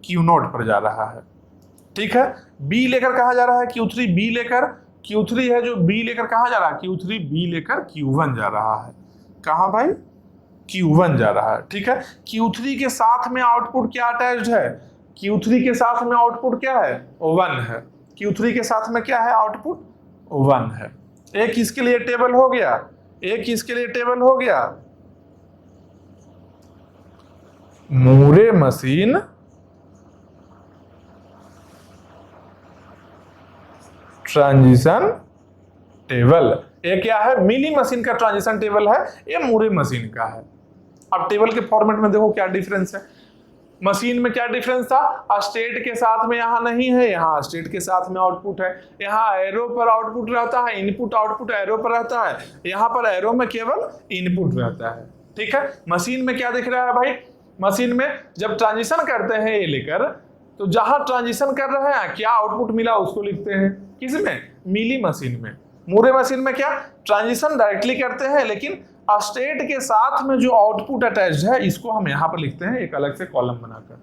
Speaker 1: Q0 पर जा रहा है, ठीक है। B लेकर कहाँ जा रहा है, Q3 B लेकर, Q3 है जो B लेकर कहाँ जा रहा है, Q3 B लेकर Q1 जा रहा है, कहाँ भाई, Q1 जा रहा है, ठीक है। Q3 के साथ में आउटपुट क्या अटैच्ड है, Q3 के साथ में आउटपुट क्या है, 1 है, Q3 के साथ में क्या है, आउटपुट 1 है। एक इसके लिए टेबल हो गया, एक इसके लिए टेबल हो गया, मूरे मशीन ट्रांजिशन टेबल, ये क्या है, मिली मशीन का ट्रांजिशन टेबल है, ये मूरे मशीन का है। अब टेबल के फॉर्मेट में देखो क्या डिफरेंस है, मशीन में क्या डिफरेंस था, स्टेट के साथ में यहाँ नहीं है, यहाँ स्टेट के साथ में आउटपुट है, यहाँ एरो पर आउटपुट रहता है, इनपुट आउटपुट एरो पर रहता है, यहाँ पर एरो में केवल इनपुट रहता है, ठीक है। मशीन में क्या दिख रहा है भाई, मशीन में जब ट्रांजिशन करते हैं ये लेकर, तो जहां ट्रांजिशन कर रहे हैं क्या आउटपुट मिला उसको लिखते हैं, किसमें, मिली मशीन में। मूरे मशीन में क्या, ट्रांजिशन डायरेक्टली करते हैं, लेकिन स्टेट के साथ में जो आउटपुट अटैच्ड है इसको हम यहाँ पर लिखते हैं एक अलग से कॉलम बनाकर।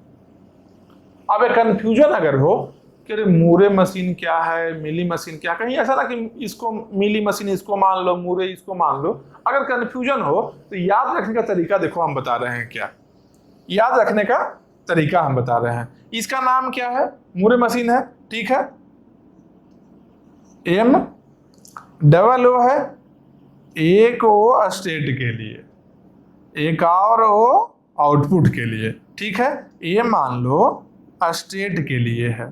Speaker 1: अब एक कंफ्यूजन अगर हो कि मूरे मशीन क्या है, मिली मशीन क्या, कहीं ऐसा ना कि इसको मिली मशीन इसको मान लो, मूरे इसको मान लो, अगर कंफ्यूजन हो तो याद रखने का तरीका देखो हम बता रहे हैं, क्या याद रखने का तरीका हम बता रहे हैं। इसका नाम क्या है, मूरे मशीन है, ठीक है, M है, एक ओ स्टेट के लिए, एक और ओ आउटपुट के लिए, ठीक है। ये मान लो स्टेट के लिए है,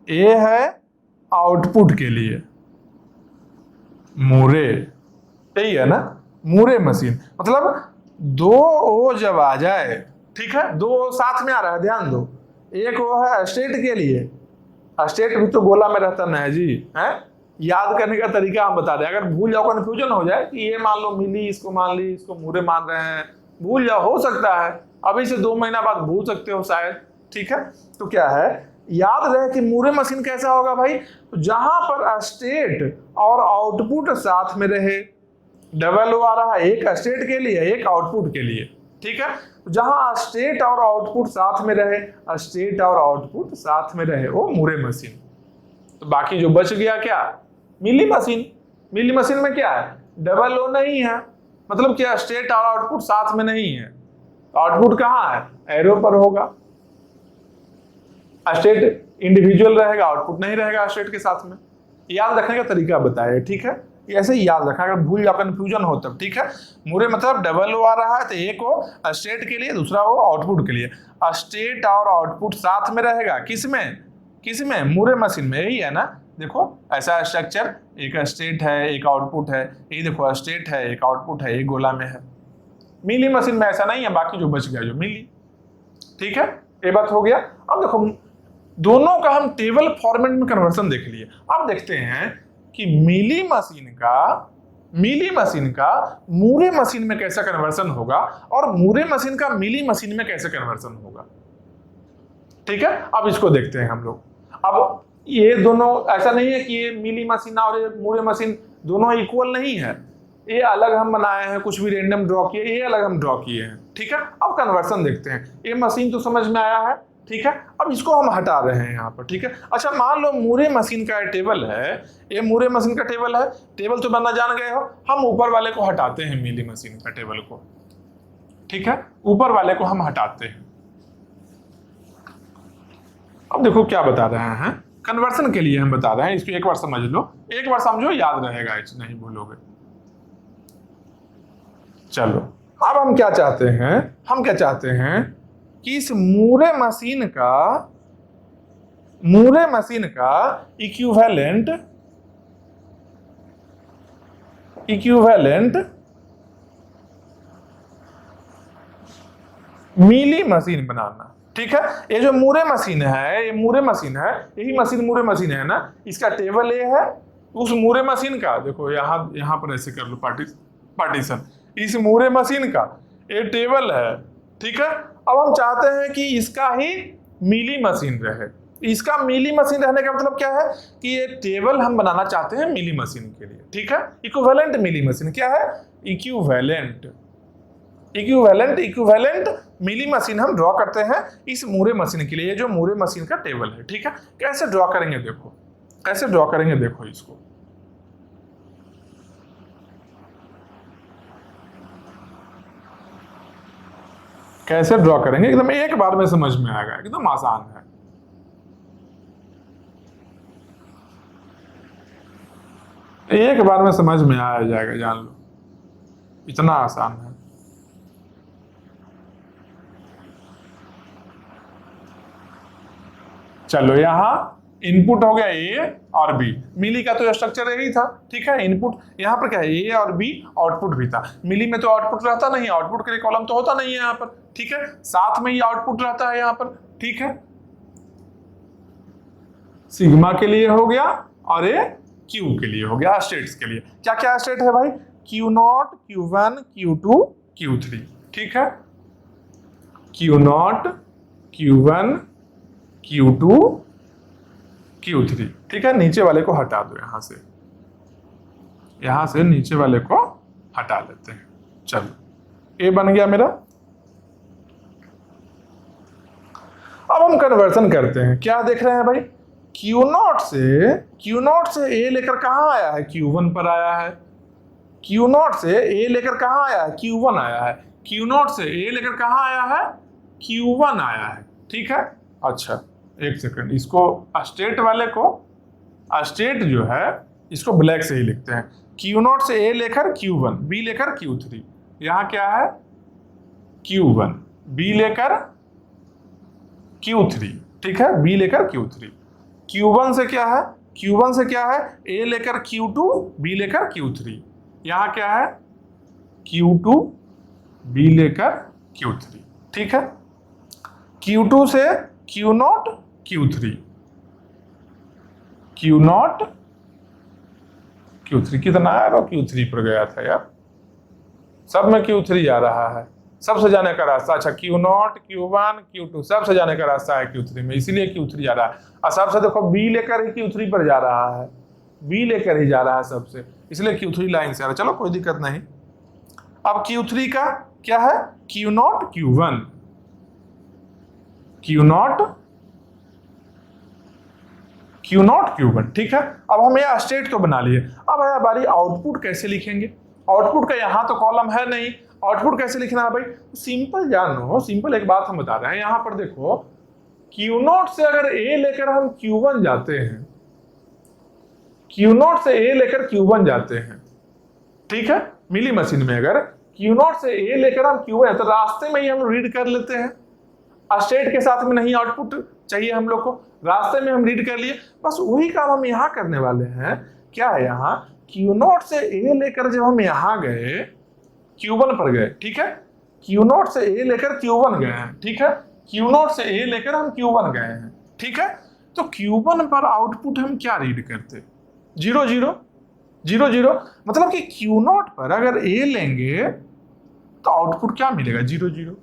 Speaker 1: ए है आउटपुट के लिए, मूरे, यही है ना, मूरे मशीन, मतलब दो ओ जब आ जाए, ठीक है, दो ओ साथ में आ रहा है, ध्यान दो, एक ओ है स्टेट के लिए, स्टेट भी तो गोला में रहता ना है जी, है याद करने का तरीका हम बता दें, अगर भूल जाओ, कंफ्यूजन हो जाए कि ये मान लो मिली, इसको मान ली, इसको मूरे मान रहे हैं, भूल जाओ, हो सकता है अभी से 2 महीना बाद भूल सकते हो शायद, ठीक है। तो क्या है, याद रहे कि मूरे मशीन कैसा होगा भाई, तो जहां पर स्टेट और आउटपुट साथ में रहे, डबल ओ आ रहा है, एक स्टेट के लिए एक आउटपुट के लिए, ठीक है। जहां स्टेट और आउटपुट साथ में रहे, स्टेट और आउटपुट साथ में रहे, वो मूरे मशीन। तो बाकी जो बच गया क्या, मिली मशीन। मिली मशीन में क्या है, डबल ओ नहीं है, मतलब क्या, स्टेट और आउटपुट साथ में नहीं है, आउटपुट कहाँ है, एरो पर होगा, स्टेट इंडिविजुअल रहेगा, आउटपुट नहीं रहेगा स्टेट के साथ में। याद रखने का तरीका बताया, ठीक है, ऐसे ही याद रखा, अगर भूल या कंफ्यूजन हो तब, ठीक है। मूरे मतलब डबल ओ आ रहा है तो एक हो स्टेट के लिए, दूसरा हो आउटपुट के लिए, स्टेट और आउटपुट साथ में रहेगा, किसमें, किसमें, मूरे मशीन में, यही है ना। देखो ऐसा स्ट्रक्चर, एक स्टेट है एक आउटपुट है, ये देखो स्टेट है एक आउटपुट है, एक गोला में है। मिली मशीन में ऐसा नहीं है, बाकी जो बच गया जो मिली, ठीक है, ये बात हो गया। अब देखो दोनों का हम टेबल फॉर्मेट में कन्वर्सन देख लिए। अब देखते हैं कि मिली मशीन का मूरे मशीन में कैसा कन्वर्सन होगा और मूरे मशीन का मिली मशीन में कैसे कन्वर्सन होगा, ठीक है। अब इसको देखते हैं हम लोग। अब ये दोनों, ऐसा नहीं है कि ये मिली मशीन और ये मूरे मशीन दोनों इक्वल नहीं है, ये अलग हम बनाए हैं, कुछ भी रेंडम ड्रॉ किए, ये अलग हम ड्रॉ किए हैं, ठीक है। अब कन्वर्सन देखते हैं। ये मशीन तो समझ में आया है, ठीक है। अब इसको हम हटा रहे हैं यहाँ पर, ठीक है। अच्छा मान लो मूरे मशीन का टेबल है, ये मूरे मशीन का टेबल है, टेबल तो बनना जान गए हो, हम ऊपर वाले को हटाते हैं, मिली मशीन का टेबल को, ठीक है, ऊपर वाले को हम हटाते हैं। अब देखो क्या बता रहे हैं, कन्वर्सन के लिए हम बता रहे हैं, इसको एक बार समझ लो, एक बार समझो, याद रहेगा, नहीं भूलोगे। चलो अब हम क्या चाहते हैं, हम क्या चाहते हैं कि इस मूरे मशीन का इक्विवेलेंट मिली मशीन बनाना, ठीक है। ये जो मूरे मशीन है, ये मूरे मशीन है, यही मशीन मूरे मशीन है ना, इसका टेबल ये है, उस मूरे मशीन का देखो यहाँ पर ऐसे कर लो पार्टीशन, इस मूरे मशीन का ये टेबल है, ठीक है। अब हम चाहते हैं कि इसका ही मिली मशीन रहे। इसका मिली मशीन रहने का मतलब क्या है कि ये टेबल हम बनाना चाहते हैं मिली मशीन के लिए, ठीक है। इक्विवेलेंट मिली मशीन क्या है, इक्विवेलेंट मिली मशीन हम ड्रॉ करते हैं इस मूरे मशीन के लिए, ये जो मूरे मशीन का टेबल है, ठीक है। कैसे ड्रॉ करेंगे देखो, कैसे ड्रॉ करेंगे देखो, इसको कैसे ड्रॉ करेंगे, एकदम एक बार में समझ में आएगा, एकदम आसान है। एक बार में समझ में आ जाएगा, जान लो, इतना आसान है। चलो यहाँ इनपुट हो गया ए और बी, मिली का तो स्ट्रक्चर यही था, ठीक है। इनपुट यहाँ पर क्या है, ए और बी, आउटपुट भी था। मिली में तो आउटपुट रहता नहीं, आउटपुट के लिए कॉलम तो होता नहीं है यहाँ पर, ठीक है, साथ में ही आउटपुट रहता है यहाँ पर, ठीक है। सिग्मा के लिए हो गया और ये क्यू के लिए हो गया, स्टेट्स के लिए। क्या क्या स्टेट है भाई, Q0, Q1, Q2, Q3, ठीक है। Q0, Q1, Q2, Q3, ठीक है। नीचे वाले को हटा दो, यहां से नीचे वाले को हटा लेते हैं। चलो ये बन गया मेरा। अब हम कन्वर्सन करते हैं, क्या देख रहे हैं भाई, Q0 से ए लेकर कहां आया है, Q1 पर आया है। Q0 से ए लेकर कहां आया है, Q1 आया है। Q0 से ए लेकर कहां आया है, Q1 आया है, ठीक है। अच्छा एक सेकंड, इसको स्टेट वाले को, स्टेट जो है इसको ब्लैक से ही लिखते हैं। Q0 से ए लेकर Q1, बी लेकर Q3, यहाँ क्या है Q1, बी लेकर Q3, ठीक है, बी लेकर Q3। Q1 से क्या है, Q1 से क्या है, ए लेकर Q2, बी लेकर Q3, यहाँ क्या है Q2, बी लेकर Q3, ठीक है। Q2 से Q0, Q3, Q0, Q3 कितना आया और Q3 पर गया था यार, सब में Q3 आ रहा है, सबसे जाने का रास्ता। अच्छा Q0, Q1, Q2 सबसे जाने का रास्ता है Q3 में, इसीलिए Q3 आ रहा है। और सबसे देखो B लेकर ही Q3 पर जा रहा है, B लेकर ही जा रहा है सबसे, इसलिए Q3 लाइन से आ रहा है। चलो कोई दिक्कत नहीं। अब Q3 का क्या है, Q0, Q1, Q0, Q0, Q1, ठीक है। अब हम यह स्टेट तो बना लिए, अब है बारी आउटपुट कैसे लिखेंगे। आउटपुट का यहाँ तो कॉलम है नहीं, आउटपुट कैसे लिखना है भाई, सिंपल जानो, सिंपल एक बात हम बता रहे हैं। यहाँ पर देखो Q0 से अगर A लेकर हम Q1 जाते हैं, Q0 से A लेकर Q1 जाते हैं, ठीक है, मिली मशीन में अगर Q0 से A लेकर हम Q1 तो रास्ते में ही हम रीड कर लेते हैं, स्टेट के साथ में नहीं आउटपुट चाहिए हम लोग को, रास्ते में हम रीड कर लिए। बस वही काम हम यहाँ करने वाले हैं। क्या है यहाँ, Q0 से A लेकर जब हम यहाँ गए Q1 पर गए, ठीक है, Q0 से A लेकर Q1 गए हैं, ठीक है, Q0 से A लेकर हम Q1 गए हैं, ठीक है। तो Q1 पर आउटपुट हम क्या रीड करते, 0 0 0 0, मतलब कि Q0 पर अगर A लेंगे तो आउटपुट क्या मिलेगा, 0 0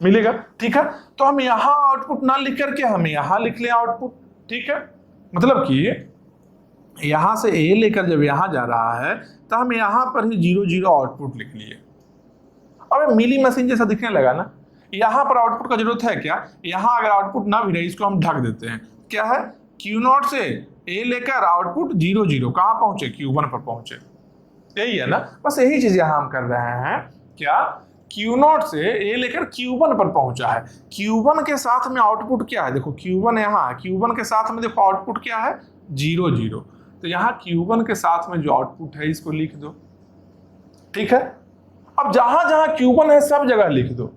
Speaker 1: मिलेगा, ठीक है। तो हम यहां आउटपुट ना लिख करके हम यहां लिख लें आउटपुट, ठीक है, मतलब कि यहां से A लेकर जब यहां जा रहा है तो हम यहां पर ही 0 0 आउटपुट लिख लिए। अब मिली मशीन जैसा दिखने लगा ना, यहां पर आउटपुट का जरूरत है क्या, यहां अगर आउटपुट ना भी रहे इसको हम ढक देते हैं। क्या है, Q0 से A लेकर आउटपुट 0 0 कहां पहुंचे, Q1 पर पहुंचे, यही है ना। बस यही चीज यहां हम कर रहे हैं। क्या, Q0 से A लेकर Q1 पर पहुंचा है, Q1 के साथ में आउटपुट क्या है, देखो Q1 यहाँ, Q1 के साथ में देखो आउटपुट क्या है, 0 0। तो यहाँ Q1 के साथ में जो आउटपुट है इसको लिख दो, ठीक है। अब जहां जहां Q1 है सब जगह लिख दो,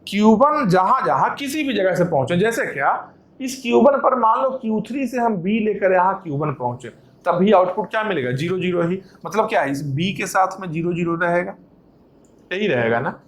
Speaker 1: Q1 जहां जहां किसी भी जगह से पहुंचे, जैसे क्या इस Q1 पर मान लो Q3 से हम B लेकर यहाँ Q1 पहुंचे, तब भी आउटपुट क्या मिलेगा, 0 0 ही, मतलब क्या है, इस B के साथ में 0 0 रहेगा, यही रहेगा ना।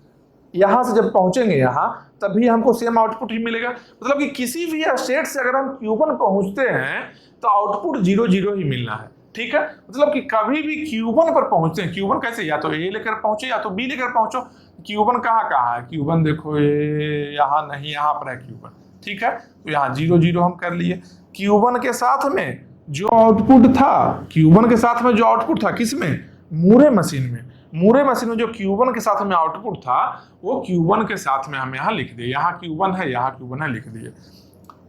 Speaker 1: यहां से जब पहुंचेंगे यहां तभी हमको सेम आउटपुट ही मिलेगा, मतलब कि किसी भी स्टेट से अगर हम Q1 पहुंचते हैं तो आउटपुट 0 0 ही मिलना है, ठीक है। मतलब कि कभी भी Q1 पर पहुंचते हैं, Q1 कैसे, या तो A लेकर पहुंचे या तो B लेकर पहुंचो। Q1 कहाँ है, Q1 देखो यहाँ नहीं, यहाँ पर है Q1, ठीक है। तो यहाँ 0 0 हम कर लिए। Q1 के साथ में जो आउटपुट था, Q1 के साथ में जो आउटपुट था किसमें, मूरे मशीन में, मूरे मशीन में जो Q1 के साथ में आउटपुट था वो Q1 के साथ में हम यहाँ लिख दिए, यहाँ Q1 है, यहाँ Q1 है, लिख दिए।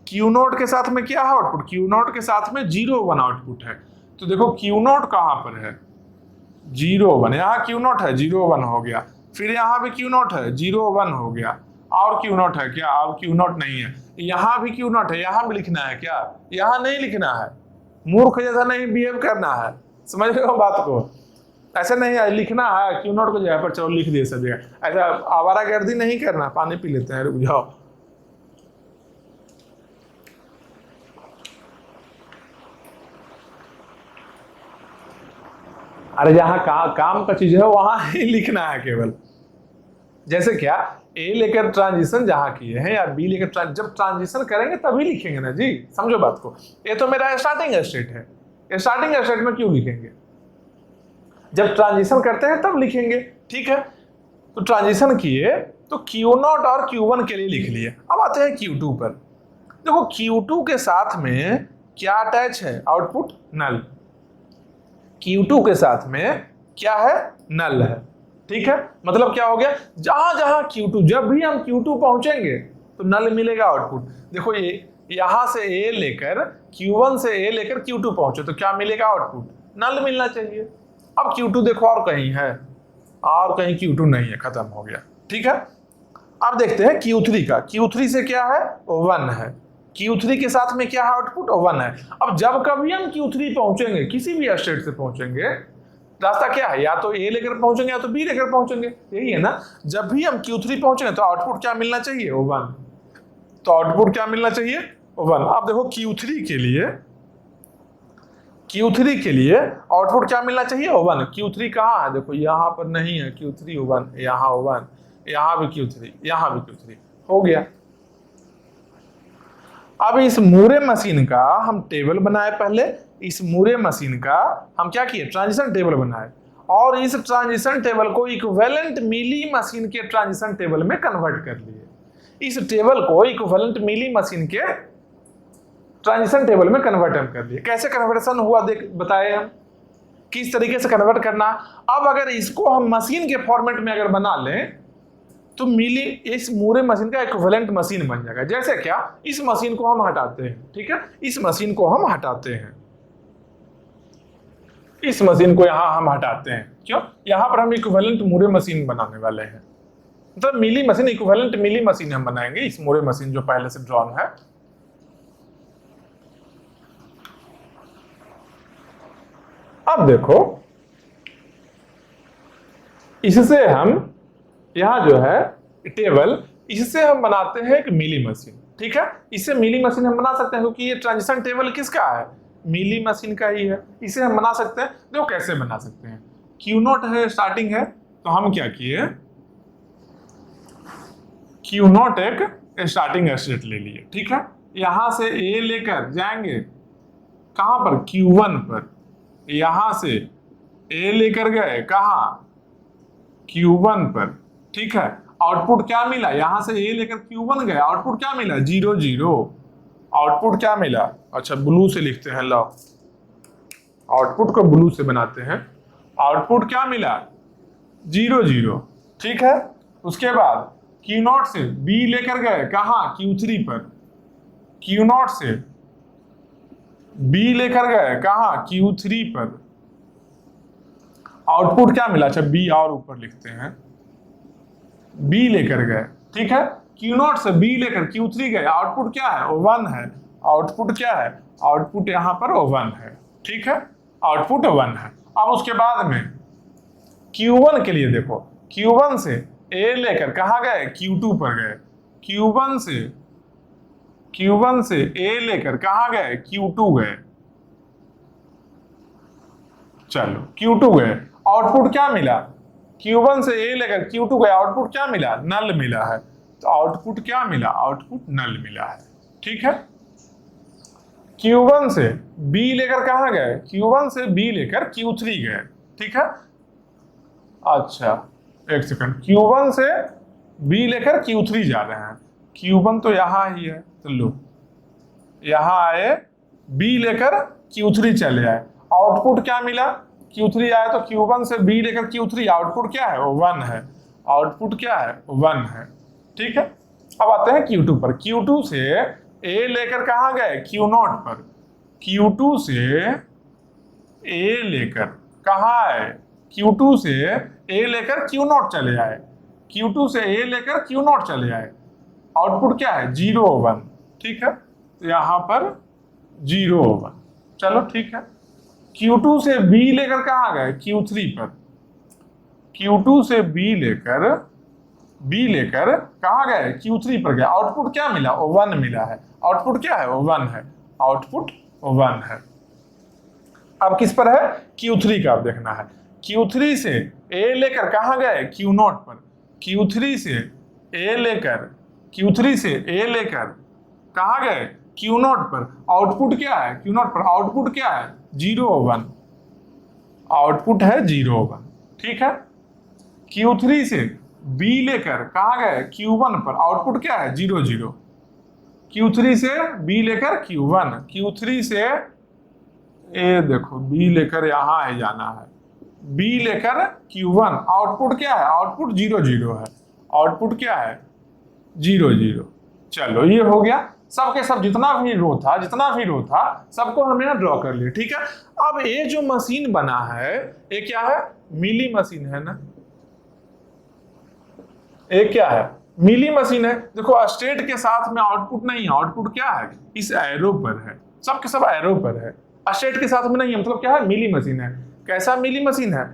Speaker 1: Q0 के साथ में क्या है आउटपुट, Q0 के साथ में 0 1 आउटपुट है। तो देखो Q0 कहाँ पर है, 0 1, यहाँ Q0 है, 0 1 हो गया, फिर यहाँ भी Q0 है, 0 1 हो गया, और Q0 है क्या, अब Q0 नहीं है, यहाँ भी Q0 है, यहाँ भी लिखना है क्या, यहाँ नहीं लिखना है, मूर्ख जैसा नहीं बिहेव करना है, समझ रहे हो बात को, ऐसा नहीं है लिखना है Q0 को जगह पर चलो लिख दिए सब जगह, ऐसा आवारागर्दी नहीं करना। पानी पी लेते हैं, रुक जाओ। अरे जहां काम का चीज है वहां ही लिखना है केवल। जैसे क्या, A लेकर ट्रांजिशन जहां किए हैं या B लेकर जब ट्रांजिशन करेंगे तभी लिखेंगे ना जी, समझो बात को। ये तो मेरा स्टार्टिंग स्टेट है, स्टार्टिंग स्टेट में क्यों लिखेंगे, जब ट्रांजिशन करते हैं तब लिखेंगे, ठीक है। तो ट्रांजिशन किए तो Q0 और Q1 के लिए लिख लिए। अब आते हैं Q2 पर, देखो Q2 के साथ में क्या अटैच है, आउटपुट नल, Q2 के साथ में क्या है, नल है, ठीक है। मतलब क्या हो गया, जहां जहां Q2, जब भी हम Q2 पहुंचेंगे तो नल मिलेगा आउटपुट। देखो ये यहां से A लेकर Q1 से A लेकर Q2 पहुंचे तो क्या मिलेगा आउटपुट, नल मिलना चाहिए। अब Q2 देखो और कहीं है, और कहीं Q2 नहीं है, खत्म हो गया, ठीक है। अब देखते हैं Q3 का, Q3 से क्या है, 1 है, Q3 के साथ में क्या है आउटपुट, 1 है। अब जब कभी हम Q3 पहुंचेंगे, किसी भी स्टेट से पहुंचेंगे, रास्ता क्या है, या तो A लेकर पहुंचेंगे या तो B लेकर पहुंचेंगे, यही है ना। जब भी हम Q3 पहुंचेंगे तो आउटपुट क्या मिलना चाहिए, 1, तो आउटपुट क्या मिलना चाहिए, 1। अब देखो Q3 के लिए आउटपुट क्या मिलना चाहिए, 1। Q3 कहाँ है, देखो यहाँ पर नहीं है, Q3 1, यहाँ 1, यहाँ भी Q3, यहाँ भी Q3 हो गया। अब इस मूरे मशीन का हम टेबल बनाए पहले, इस मूरे मशीन का हम क्या किए, ट्रांजिशन टेबल बनाए, और इस ट्रांजिशन टेबल को इक्विवेलेंट मीली मशीन के ट्रांजिशन टेबल में कन्वर्ट कर लिए। इस टेबल को इक्विवेलेंट मीली मशीन के ट्रांजिशन टेबल में कन्वर्ट हम कर लिए। कैसे कन्वर्शन हुआ देख बताए हम, किस तरीके से कन्वर्ट करना। अब अगर इसको हम मशीन के फॉर्मेट में अगर बना लें तो मिली इस मूरे मशीन का इक्विवेलेंट मशीन बन जाएगा। जैसे क्या, इस मशीन को हम हटाते हैं, ठीक है, इस मशीन को हम हटाते हैं, इस मशीन को यहां हम हटाते हैं। क्यों, यहां पर हम इक्विवेलेंट मूरे मशीन बनाने वाले हैं, मतलब Mealy machine, equivalent Mealy machine हम बनाएंगे इस मूरे मशीन जो पहले से ड्रॉन है। अब देखो, इससे हम यहां जो है टेबल, इससे हम बनाते हैं एक मिली मशीन, ठीक है, इससे मिली मशीन हम बना सकते हैं क्योंकि ये ट्रांजिशन टेबल किसका है, मिली मशीन का ही है, इसे हम बना सकते हैं। देखो कैसे बना सकते हैं, Q0 है, स्टार्टिंग है, तो हम क्या किए, Q0 एक स्टार्टिंग स्टेट ले लिए, ठीक है, यहां से A लेकर जाएंगे कहां पर, Q1 पर, यहां से A लेकर गए कहां, Q1 पर, ठीक है, आउटपुट क्या मिला, यहां से A लेकर Q1 गए, आउटपुट क्या मिला, 0 0, आउटपुट क्या मिला, अच्छा ब्लू से लिखते हैं, लो आउटपुट को ब्लू से बनाते हैं, आउटपुट क्या मिला, 0 0, ठीक है। उसके बाद Q0 से B लेकर गए कहां, Q3 पर, Q0 से B लेकर गए कहां, Q3 पर, आउटपुट क्या मिला, अच्छा B और ऊपर लिखते हैं, B लेकर गए, ठीक है, Q0 से B लेकर Q3 गए, आउटपुट क्या है, 1 है, आउटपुट क्या है, आउटपुट यहां पर 1 है, ठीक है, आउटपुट 1 है। अब उसके बाद में Q1 के लिए देखो, Q1 से A लेकर कहां गए, Q2 पर गए, Q1 से A लेकर कहां गए, Q2 गए, चलो Q2 गए, आउटपुट क्या मिला, Q1 से A लेकर Q2 गए, आउटपुट क्या मिला, नल मिला है, तो आउटपुट क्या मिला, आउटपुट नल मिला है, ठीक है। Q1 से B लेकर कहां गए, Q1 से B लेकर Q3 गए, ठीक है, अच्छा एक सेकंड, Q1 से B लेकर Q3 जा रहे हैं, Q1 तो यहां ही है, तो लो यहां आए, B लेकर Q3 चले आए, आउटपुट क्या मिला, Q3 आया, तो Q1 से B लेकर Q3, आउटपुट क्या है, 1 है, आउटपुट क्या है, 1 है, ठीक है। अब आते हैं Q2 पर, Q2 से A लेकर कहां गए, Q0 पर, Q2 से A लेकर कहां आए, Q2 से A लेकर Q0 चले आए, Q2 से A लेकर Q0 चले आए, आउटपुट क्या है, 0 1, ठीक है, तो यहां पर 0 1, चलो ठीक है। Q2 से B लेकर कहां गए, Q3 पर, Q2 से B लेकर कहां गए, Q3 पर गए, आउटपुट क्या मिला, 1 मिला है, आउटपुट क्या है, 1 है, आउटपुट 1 है। अब किस पर है, Q3 का अब देखना है, Q3 से A लेकर कहां गए, Q0 पर, Q3 से A लेकर कहां गए, Q0 पर, आउटपुट क्या है, Q0 पर आउटपुट क्या है, 0 1, आउटपुट है 0 1, ठीक है। Q3 से B लेकर कहां गए, Q1 पर, आउटपुट क्या है, 0 0, Q3 से B लेकर Q1, Q3 से ए देखो B लेकर यहां है जाना है, B लेकर Q1, आउटपुट क्या है, आउटपुट 0 0 है, आउटपुट क्या है, 0 0, चलो ये हो गया, सबके सब जितना भी रो था सबको हमने यहाँ ड्रॉ कर लिया, ठीक है। अब ये जो मशीन बना है ये क्या है, मिली मशीन है ना, ये क्या है, मिली मशीन है। देखो स्टेट के साथ में आउटपुट नहीं है, आउटपुट क्या है, इस एरो पर है, सबके सब एरो पर है, स्टेट के साथ में नहीं है, मतलब क्या है, मिली मशीन है। कैसा मिली मशीन है,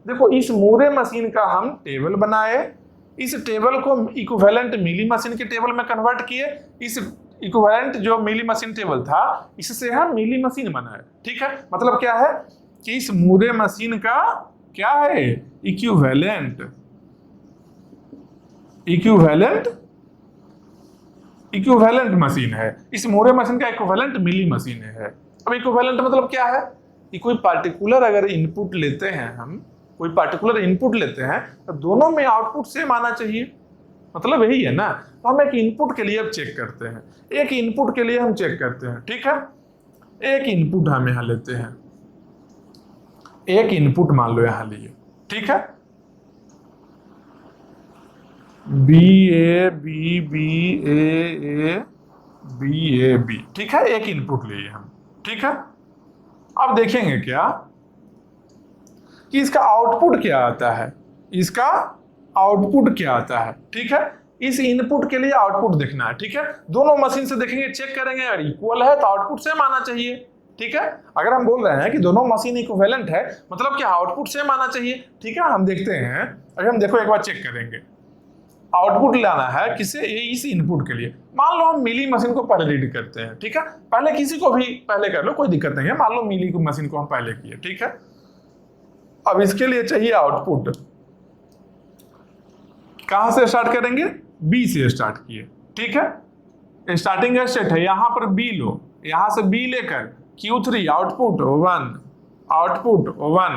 Speaker 1: देखो इस मूरे मशीन का हम टेबल बनाए, इस टेबल को इक्विवेलेंट मिली मशीन के टेबल में कन्वर्ट किए, इस इक्विवेलेंट जो मिली मशीन टेबल था इससे हम मिली मशीन बनाए, ठीक है। मतलब क्या है कि इस मूरे मशीन का क्या है, इक्विवेलेंट इक्विवेलेंट मशीन है। इस मूरे मशीन का इक्विवेलेंट मिली मशीन है। अब इक्विवेलेंट मतलब क्या है कि कोई पार्टिकुलर अगर इनपुट लेते हैं, हम कोई पार्टिकुलर इनपुट लेते हैं तो दोनों में आउटपुट सेम आना चाहिए, मतलब यही है ना। तो हम एक इनपुट के लिए अब चेक करते हैं, एक इनपुट के लिए हम चेक करते हैं, ठीक है। एक इनपुट हम यहां लेते हैं, एक इनपुट मान लो यहां लिए, ठीक है, B A B B A B A B, ठीक है, एक इनपुट लिए हम, ठीक है। अब देखेंगे क्या कि इसका आउटपुट क्या आता है, इसका आउटपुट क्या आता है, ठीक है। इस इनपुट के लिए आउटपुट देखना है, ठीक है। दोनों मशीन से देखेंगे, चेक करेंगे, अगर इक्वल है तो आउटपुट सेम आना चाहिए, ठीक है। अगर हम बोल रहे हैं कि दोनों मशीन इक्विवेलेंट है मतलब कि आउटपुट सेम आना चाहिए, ठीक है। हम देखते हैं, अगर हम देखो एक बार चेक करेंगे, आउटपुट लाना है किसे, इस इनपुट के लिए। मान लो हम मिली मशीन को पहले रीड करते हैं, ठीक है। पहले किसी को भी पहले कर लो, कोई दिक्कत नहीं है। मान लो मिली की मशीन को हम पहले किए, ठीक है। अब इसके लिए चाहिए आउटपुट, कहां से स्टार्ट करेंगे, बी से स्टार्ट किए, ठीक है। स्टार्टिंग स्टेट है, यहां पर बी लो, यहां से बी लेकर Q3 आउटपुट 1, आउटपुट 1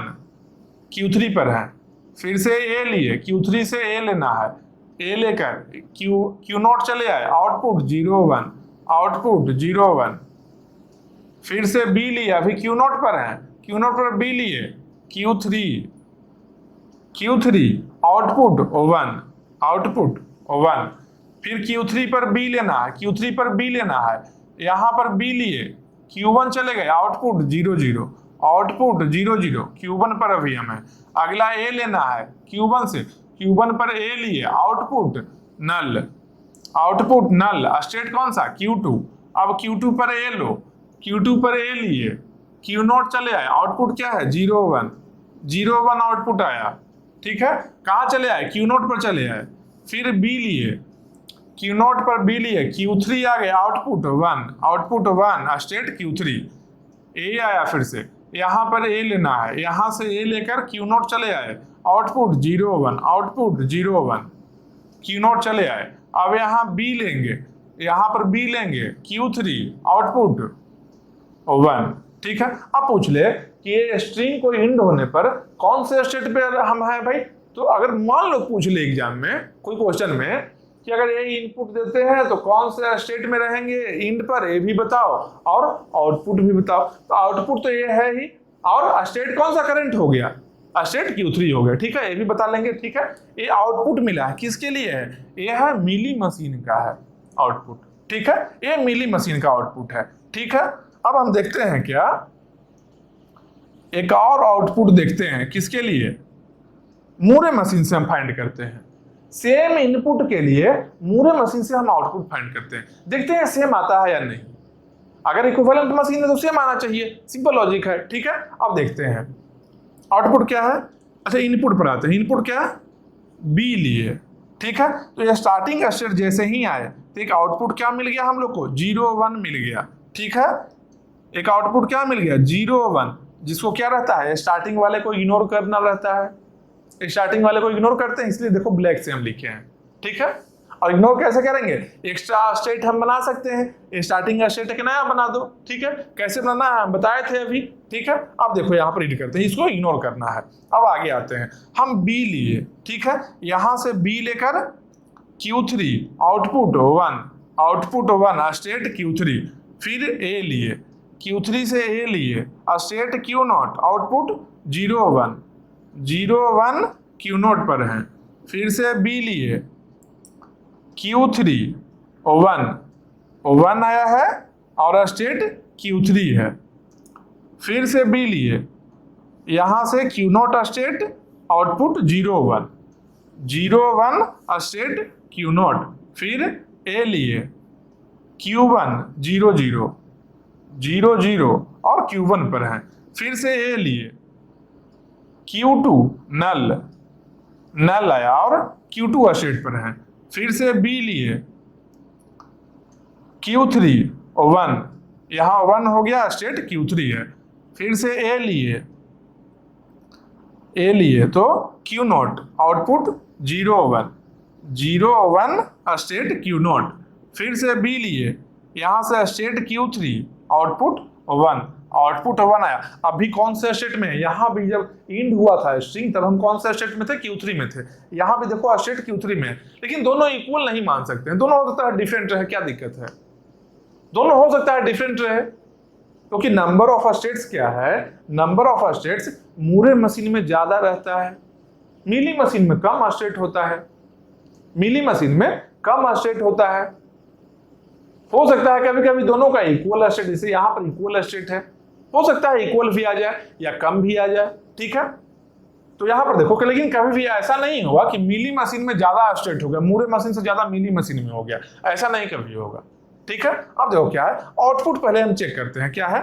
Speaker 1: Q3 पर है। फिर से ए लिए, Q3 से ए लेना है, ए लेकर Q0 चले आए, आउटपुट 0 1, आउटपुट 0 1। फिर से बी लिया, अभी Q0 पर है, Q0 पर बी लिए, Q3 आउटपुट 1, आउटपुट 1। फिर Q3 पर बी लेना है, Q3 पर बी लेना है, यहां पर बी लिए, Q1 चले गए, आउटपुट 0 0, आउटपुट 0 0। Q1 पर अभी हमें अगला ए लेना है, Q1 से Q1 पर ए लिए, आउटपुट नल, आउटपुट नल। स्टेट कौन सा, Q2। अब Q2 पर ए लो, Q2 पर ए लिए, Q0 चले आए, आउटपुट क्या है 0 1, 0 1 आउटपुट आया, ठीक है। कहाँ चले आए, Q0 पर चले आए। फिर बी लिए, Q0 पर बी लिए, Q3 आ गए, आउटपुट 1, आउटपुट 1 स्टेट Q3। ए आया, फिर से यहां पर ए लेना है, यहां से ए लेकर Q0 चले आए, आउटपुट 0 1, आउटपुट 0 1। Q0 चले आए, अब यहां बी लेंगे, यहां पर बी लेंगे, Q3 आउटपुट 1, ठीक है। अब पूछ ले कि ये स्ट्रिंग को इंड होने पर कौन से स्टेट पे हम हैं भाई। तो अगर मान लो पूछ ले एग्जाम में, कोई क्वेश्चन में कि अगर ये इनपुट देते हैं तो कौन से स्टेट में रहेंगे, इंड पर ये भी बताओ और आउटपुट भी बताओ। तो आउटपुट तो ये है ही, और स्टेट कौन सा करंट हो गया, स्टेट Q3 हो गया, ठीक है, ये भी बता लेंगे, ठीक है। ये आउटपुट मिला है, किसके लिए है, ये है मिली मशीन का है आउटपुट, ठीक है। ये मिली मशीन का आउटपुट है, ठीक है। अब हम देखते हैं क्या, एक और आउटपुट देखते हैं, किसके लिए, मूरे मशीन से हम फाइंड करते हैं। सेम इनपुट के लिए मूरे मशीन से हम आउटपुट फाइंड करते हैं, देखते हैं सेम आता है या नहीं। अगर इक्विवेलेंट मशीन है तो सेम आना चाहिए, सिंपल लॉजिक है, ठीक है। अब देखते हैं आउटपुट क्या है। अच्छा, इनपुट पर आते हैं, इनपुट क्या है, बी लिए, ठीक है। तो ये स्टार्टिंग स्टेट जैसे ही आए तो एक आउटपुट क्या मिल गया हम लोग को, 0 1 मिल गया, ठीक है। एक आउटपुट क्या मिल गया, 0 1, जिसको क्या रहता है, स्टार्टिंग वाले को इग्नोर करना रहता है, स्टार्टिंग वाले को इग्नोर करते हैं, इसलिए देखो ब्लैक से हम लिखे हैं, ठीक है। और इग्नोर कैसे करेंगे, एक्स्ट्रा स्टेट हम बना सकते हैं, स्टार्टिंग स्टेट एक नया बना दो, ठीक है। कैसे बनाना है हम बताए थे अभी, ठीक है। अब देखो यहाँ पर रीड करते हैं, इसको इग्नोर करना है। अब आगे आते हैं, हम बी लिए, ठीक है, यहां से बी लेकर Q3 output 1, output 1 state Q3। फिर ए लिए, Q3 से ए लिए, स्टेट Q0, आउटपुट 0 1, 0 1 Q0 पर है। फिर से बी लिए, Q3 1 आया है और स्टेट Q3 है। फिर से बी लिए, यहां से Q0 state, output 0 1, 0 1 state Q0। फिर ए लिए, Q1 0 0, 0 0 और Q1 पर है। फिर से ए लिए, Q2 नल आया और Q2 स्टेट पर है। फिर से बी लिए, Q3 1, यहां 1 हो गया, स्टेट Q3 है। फिर से ए लिए तो Q0 आउटपुट 0 1, 0 1 स्टेट Q0। फिर से बी लिए, यहाँ से स्टेट Q3, आउटपुट 1, आउटपुट 1 आया। अभी कौन से स्टेट में है, यहाँ भी जब इंड हुआ था स्ट्रिंग तब हम कौन से स्टेट में थे, Q3 में थे। यहाँ भी देखो स्टेट Q3 में है, लेकिन दोनों इक्वल नहीं मान सकते हैं, दोनों हो सकता है डिफरेंट रहे, क्या दिक्कत है, दोनों हो सकता है डिफरेंट रहे, क्योंकि नंबर ऑफ स्टेट्स क्या है, number of states Moore machine में ज्यादा रहता है, मीली मशीन में कम स्टेट होता है, मीली मशीन में कम स्टेट होता है। हो सकता है कभी कभी दोनों का इक्वल स्टेट, जैसे यहाँ पर इक्वल स्टेट है, हो सकता है इक्वल भी आ जाए या कम भी आ जाए, ठीक है। तो यहाँ पर देखो कि लेकिन कभी भी ऐसा नहीं हुआ कि मीली मशीन में ज्यादा स्टेट हो गया, मूरे मशीन से ज्यादा मीली मशीन में हो गया, ऐसा नहीं कभी होगा, ठीक है। अब देखो क्या है, आउटपुट पहले हम चेक करते हैं क्या है,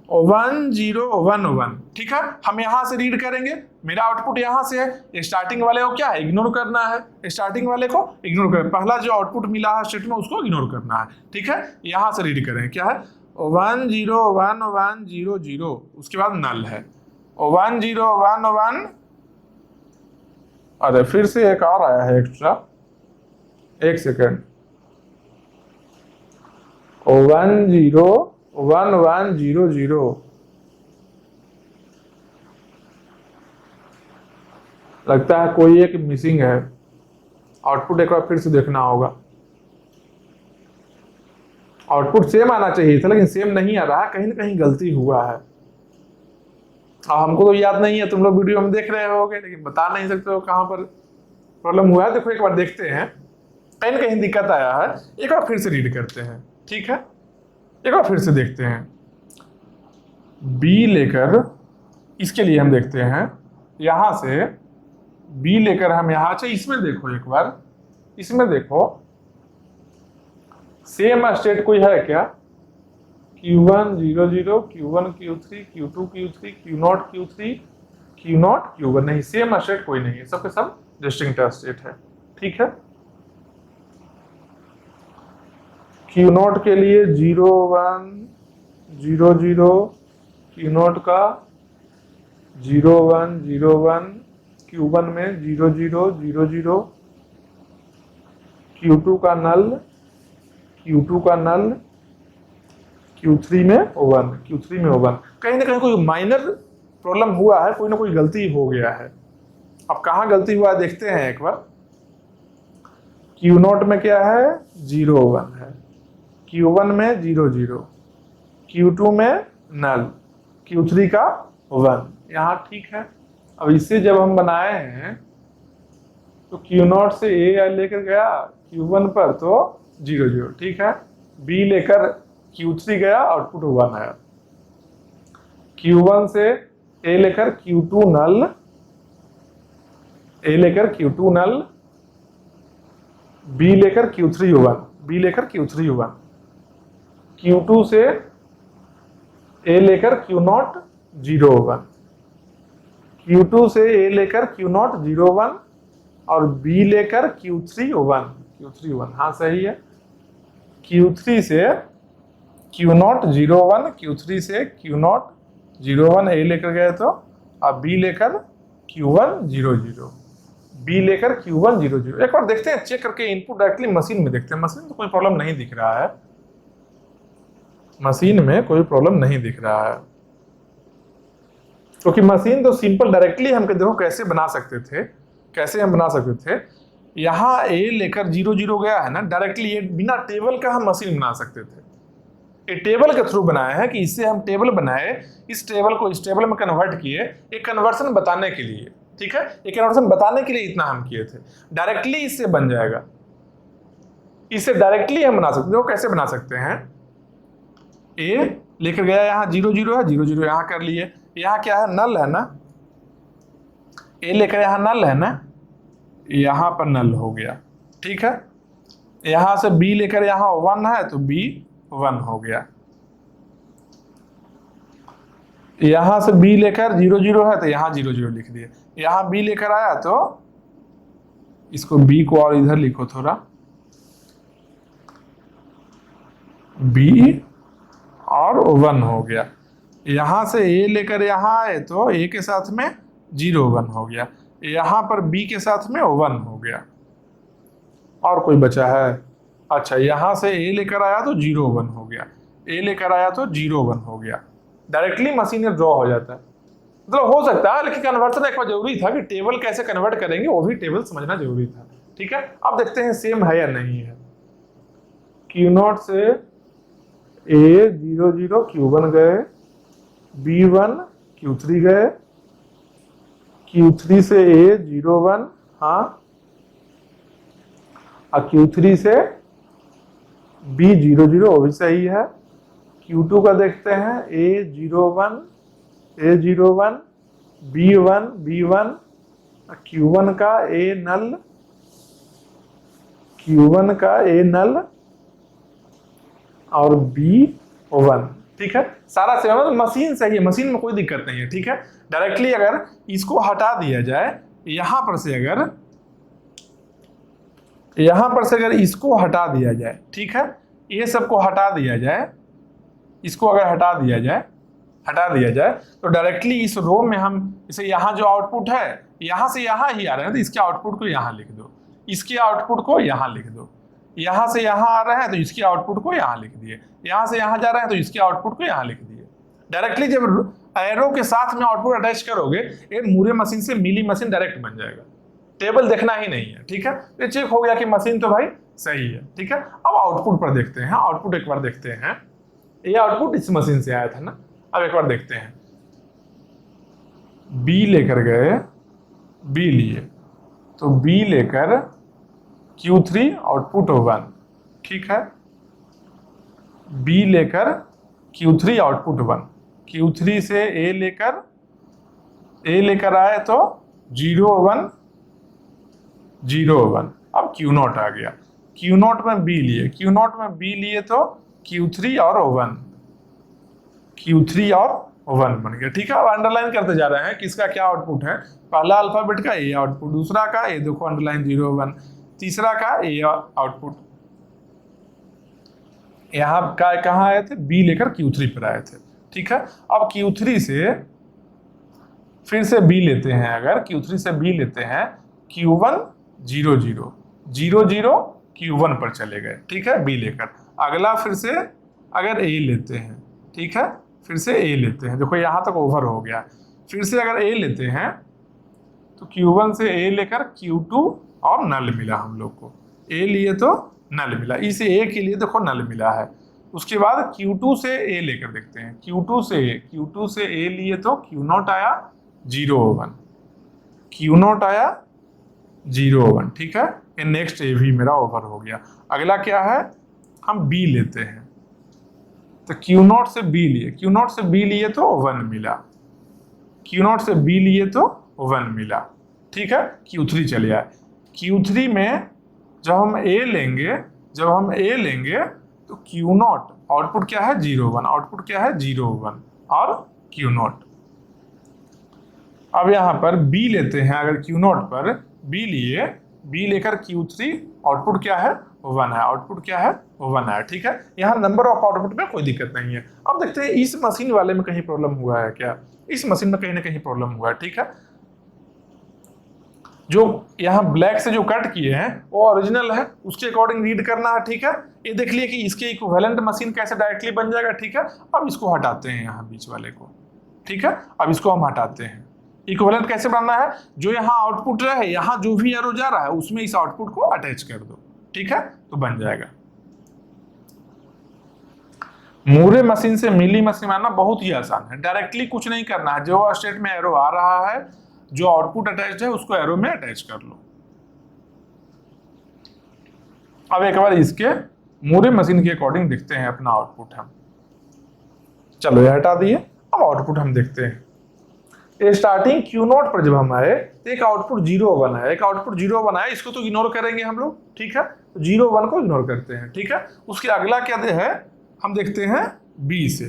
Speaker 1: 1 0 1 1, ठीक है। हम यहाँ से रीड करेंगे, मेरा आउटपुट यहाँ से है, स्टार्टिंग वाले को क्या है, इग्नोर करना है, स्टार्टिंग वाले को इग्नोर करें, पहला जो आउटपुट मिला है स्टेट में उसको इग्नोर करना है, ठीक है। यहाँ से रीड करें क्या है, 1 0 1 1 0 0, उसके बाद नल है 1 0 1 1। अरे फिर से एक और आया है एक्स्ट्रा, एक सेकेंड, 1 0 1 1 0 0, लगता है कोई एक मिसिंग है, आउटपुट एक बार फिर से देखना होगा। आउटपुट सेम आना चाहिए था लेकिन सेम नहीं आ रहा है, कहीं ना कहीं गलती हुआ है। हमको तो याद नहीं है, तुम लोग वीडियो में देख रहे होगे लेकिन बता नहीं सकते हो कहां पर प्रॉब्लम हुआ है। देखो एक बार देखते हैं, कहीं ना कहीं दिक्कत आया है, एक बार फिर से रीड करते हैं, ठीक है। एक बार फिर से देखते हैं, बी लेकर इसके लिए हम देखते हैं, यहां से बी लेकर हम यहां, अच्छा इसमें देखो एक बार, इसमें देखो सेम स्टेट कोई है क्या, Q1 0 0, Q1 Q3, Q2 Q3, Q0 Q3, Q0 Q1, नहीं, सेम स्टेट कोई नहीं है, सबके सब डिस्टिंक्ट स्टेट है, ठीक है। Q0 के लिए 0 1 0 0, Q0 का 0 1 0 1, Q1 में 0 0 0 0, Q2 का नल, Q2 का नल, Q3 में 1, Q3 में 1, कहीं ना कहीं कोई माइनर प्रॉब्लम हुआ है, कोई ना कोई गलती हो गया है। अब कहाँ गलती हुआ है देखते हैं एक बार, Q0 में क्या है, 0 1 है, Q1 में 0 0, Q2 में नल, Q3 का 1, यहाँ ठीक है। अब इसे जब हम बनाए हैं तो Q0 से A लेकर गया Q1 पर तो 0 0, ठीक है। B लेकर Q3 गया, आउटपुट 1 आया। Q1 से A लेकर Q2 नल, A लेकर Q2 नल, B लेकर Q3 1, B लेकर Q3 1, Q2 से A लेकर Q0 0 1, Q2 से A लेकर Q0 0 1 और B लेकर Q3 1, Q3 1, हाँ सही है। Q3 से Q0 0 1, Q3 से Q0 0 1 A लेकर गए तो, अब B लेकर Q1 0 0, B लेकर Q1 0 0। एक बार देखते हैं चेक करके, इनपुट डायरेक्टली मशीन में देखते हैं, मशीन में तो कोई प्रॉब्लम नहीं दिख रहा है, मशीन में कोई प्रॉब्लम नहीं दिख रहा है, क्योंकि मशीन तो सिंपल डायरेक्टली हम देखो कैसे बना सकते थे, कैसे हम बना सकते थे, यहाँ A लेकर 0 0 गया है ना, डायरेक्टली ये बिना टेबल का हम मशीन बना सकते थे। ये टेबल के थ्रू बनाया है कि इससे हम टेबल बनाए, इस टेबल को इस टेबल में कन्वर्ट किए, एक कन्वर्सन बताने के लिए, ठीक है, एक कन्वर्सन बताने के लिए इतना हम किए थे। डायरेक्टली इससे बन जाएगा, इससे डायरेक्टली हम बना सकते हैं। कैसे बना सकते हैं, A लेकर गया यहाँ 0 0 है, 0 0 यहाँ कर लिए, यहाँ क्या है, नल है ना, A लेकर यहाँ नल है ना, यहाँ पर नल हो गया, ठीक है। यहाँ से B लेकर यहाँ 1 है तो B 1 हो गया, यहाँ से B लेकर 0 0 है तो यहाँ 0 0 लिख दिए, यहाँ B लेकर आया तो इसको B को और इधर लिखो थोड़ा, B और 1 हो गया। यहाँ से A लेकर यहाँ आए तो A के साथ में 0 1 हो गया, यहाँ पर B के साथ में 1 हो गया। और कोई बचा है, अच्छा यहाँ से ए लेकर आया तो 0 1 हो गया, ए लेकर आया तो 0 1 हो गया, डायरेक्टली मशीन में ड्रॉ हो जाता है। मतलब हो सकता है, लेकिन कन्वर्सन एक बार जरूरी था कि टेबल कैसे कन्वर्ट करेंगे वो भी टेबल समझना जरूरी था। ठीक है, अब देखते हैं सेम है या नहीं है। Q0 से A 0 0 Q1 गए, B1 Q3 गए, Q3 से A 0 1, हाँ, और Q3 से B 0 0 वो भी सही है। Q2 का देखते हैं, A 0 1 A 0 1 B1 B1, Q1 का A नल, Q1 का A नल और B1। ठीक है, सारा सेम है, मशीन सही है, मशीन में कोई दिक्कत नहीं है। ठीक है, डायरेक्टली अगर इसको हटा दिया जाए, यहां पर से अगर इसको हटा दिया जाए, ठीक है, ये सबको हटा दिया जाए, इसको अगर हटा दिया जाए तो डायरेक्टली इस रो में हम इसे, यहाँ जो आउटपुट है यहाँ से यहाँ ही आ रहे हैं तो इसके आउटपुट को यहाँ लिख दो, इसके आउटपुट को यहाँ लिख दो, यहाँ से यहाँ आ रहे हैं तो इसके आउटपुट को यहाँ लिख दिए, यहाँ से यहाँ जा रहे हैं तो इसके आउटपुट को यहाँ लिख दिए। डायरेक्टली जब एरो के साथ में आउटपुट अटैच करोगे, ये मूरे मशीन से मिली मशीन डायरेक्ट बन जाएगा, टेबल देखना ही नहीं है। ठीक है, ये चेक हो गया कि मशीन तो भाई सही है। ठीक है, अब आउटपुट पर देखते हैं, आउटपुट एक बार देखते हैं। ये आउटपुट इस मशीन से आया था ना, अब एक बार देखते हैं। बी लेकर गए, बी लिए तो बी लेकर Q3 आउटपुट 1, ठीक है, बी लेकर Q3 आउटपुट 1, Q3 से A लेकर आए तो 0 1 0 1, अब Q0 आ गया, Q0 में B लिए तो Q3 और 1 बन गया। ठीक है, अब अंडरलाइन करते जा रहे हैं किसका क्या आउटपुट है। पहला अल्फाबेट का A आउटपुट, दूसरा का A देखो अंडरलाइन 0 1, तीसरा का A आउटपुट, यहाँ का कहाँ आए थे, B लेकर Q3 पर आए थे। ठीक है, अब Q3 से फिर से B लेते हैं, अगर Q3 से B लेते हैं, Q1 0 0 0 0 Q1 पर चले गए। ठीक है, B लेकर अगला फिर से अगर A लेते हैं, ठीक है, फिर से A लेते हैं, देखो यहाँ तक ओवर हो गया, फिर से अगर A लेते हैं तो Q1 से A लेकर Q2 और नल मिला हम लोग को, A लिए तो नल मिला, इस A के लिए देखो नल मिला है। उसके बाद Q2 से A लेकर देखते हैं, Q2 से A लिए तो Q0 आया 0 1, Q0 आया 0 1। ठीक है, ये नेक्स्ट A भी मेरा ओवर हो गया। अगला क्या है, हम B लेते हैं तो Q0 से B लिए तो 1 मिला, Q0 से B लिए तो 1 मिला। ठीक है, Q3 चले आए, Q3 में जब हम A लेंगे तो Q0 आउटपुट क्या है 0 1, आउटपुट क्या है 0 1 और Q0। अब यहाँ पर B लेते हैं, अगर Q0 पर B लेकर Q3 आउटपुट क्या है 1 है, आउटपुट क्या है 1 है। ठीक है, यहाँ नंबर ऑफ आउटपुट में कोई दिक्कत नहीं है। अब देखते हैं इस मशीन वाले में कहीं प्रॉब्लम हुआ है क्या, इस मशीन में कहीं ना कहीं प्रॉब्लम हुआ है। ठीक है, जो यहाँ ब्लैक से जो कट किए हैं वो ओरिजिनल है, उसके अकॉर्डिंग रीड करना है। ठीक है, ये देख लिए कि इसके इक्विवेलेंट मशीन कैसे डायरेक्टली बन जाएगा। ठीक है, अब इसको हटाते हैं यहाँ बीच वाले को। ठीक है, अब इसको हम हटाते हैं। इक्विवेलेंट कैसे बनना है, जो यहाँ आउटपुट है, यहाँ जो भी एरो जा रहा है उसमें इस आउटपुट को अटैच कर दो। ठीक है, तो बन जाएगा। मूरे मशीन से मिली मशीन बनाना बहुत ही आसान है, डायरेक्टली कुछ नहीं करना है, जो स्टेट में एरो आ रहा है, जो आउटपुट अटैच्ड है उसको एरो में अटैच कर लो। अब एक बार इसके मूरे मशीन के अकॉर्डिंग देखते हैं अपना आउटपुट हम। चलो ये हटा दिए, अब आउटपुट हम देखते हैं। स्टार्टिंग Q0 पर जब हम आए तो एक आउटपुट 0 1 है, एक आउटपुट 0 1 है, इसको तो इग्नोर करेंगे हम लोग। ठीक है, 0 1 को इग्नोर करते हैं। ठीक है, उसके अगला क्या है हम देखते हैं, B से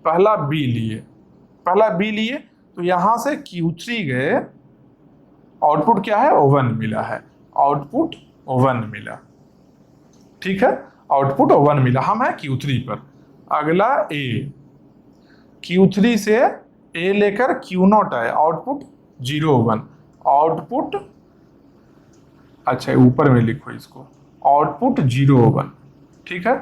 Speaker 1: पहला B लिए तो यहां से Q3 गए, आउटपुट क्या है 1 मिला है, आउटपुट 1 मिला। ठीक है, आउटपुट 1 मिला, हम है Q3 पर। अगला A, Q3 से A लेकर Q0 आए, आउटपुट 0 1, आउटपुट, अच्छा ऊपर में लिखो इसको, आउटपुट 0 1। ठीक है।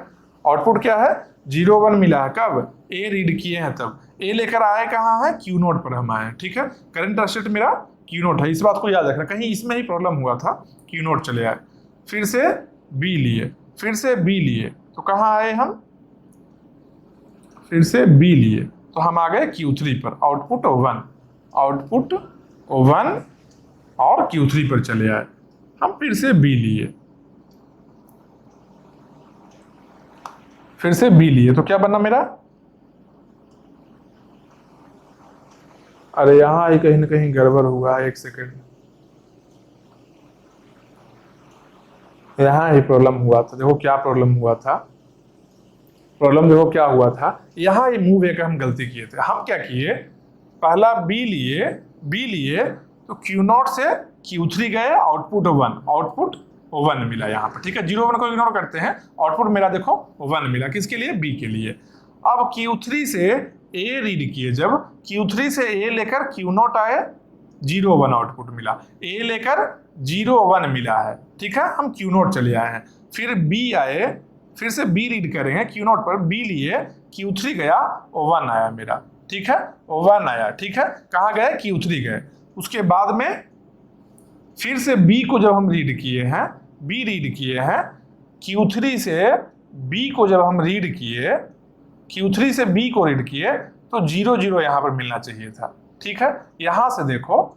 Speaker 1: आउटपुट क्या है, 0 1 मिला है, कब ए रीड किए हैं तब। ए लेकर आए कहाँ है, क्यू नोट पर हम आए हैं, ठीक है। करंट स्टेट मेरा क्यू नोट है, इस बात को याद रखना, कहीं इसमें ही प्रॉब्लम हुआ था, क्यू नोट चले आए, फिर से बी लिए, फिर से बी लिए, तो कहाँ आए हम, फिर से बी लिए, तो हम आ गए Q3 पर। आउटपुट 1, आउटपुट 1 और Q3 पर चले आए, हम फिर से बी लिए, फिर से बी लिए, तो क्या बना मेरा, अरे यहां ही कहीं ना कहीं गड़बड़ हुआ है, एक सेकेंड, यहां ही प्रॉब्लम हुआ था। देखो क्या प्रॉब्लम हुआ था, प्रॉब्लम देखो क्या हुआ था, यहां ये मूव एक हम गलती किए थे। हम क्या किए, पहला बी लिए तो Q0 से Q3 गए, आउटपुट 1, आउटपुट 1 मिला यहाँ पर, ठीक है। 0 1 को इग्नोर करते हैं, आउटपुट मेरा देखो 1 मिला, किसके लिए, बी के लिए। अब Q3 से ए रीड किए, जब Q3 से ए लेकर Q0 आए, 0 1 आउटपुट मिला, ए लेकर 0 1 मिला है, ठीक है। हम Q0 चले आए हैं, फिर बी आए, फिर से बी रीड करेंगे Q0 पर, बी लिए, Q3 गया, 1 आया मेरा, ठीक है, 1 आया, ठीक है। कहाँ गए, Q3 गए। उसके बाद में फिर से बी को जब हम रीड किए हैं, बी रीड किए हैं, Q3 से बी को जब हम रीड किए, Q3 से बी को रीड किए, तो 0 0 यहाँ पर मिलना चाहिए था, ठीक है। यहाँ से देखो,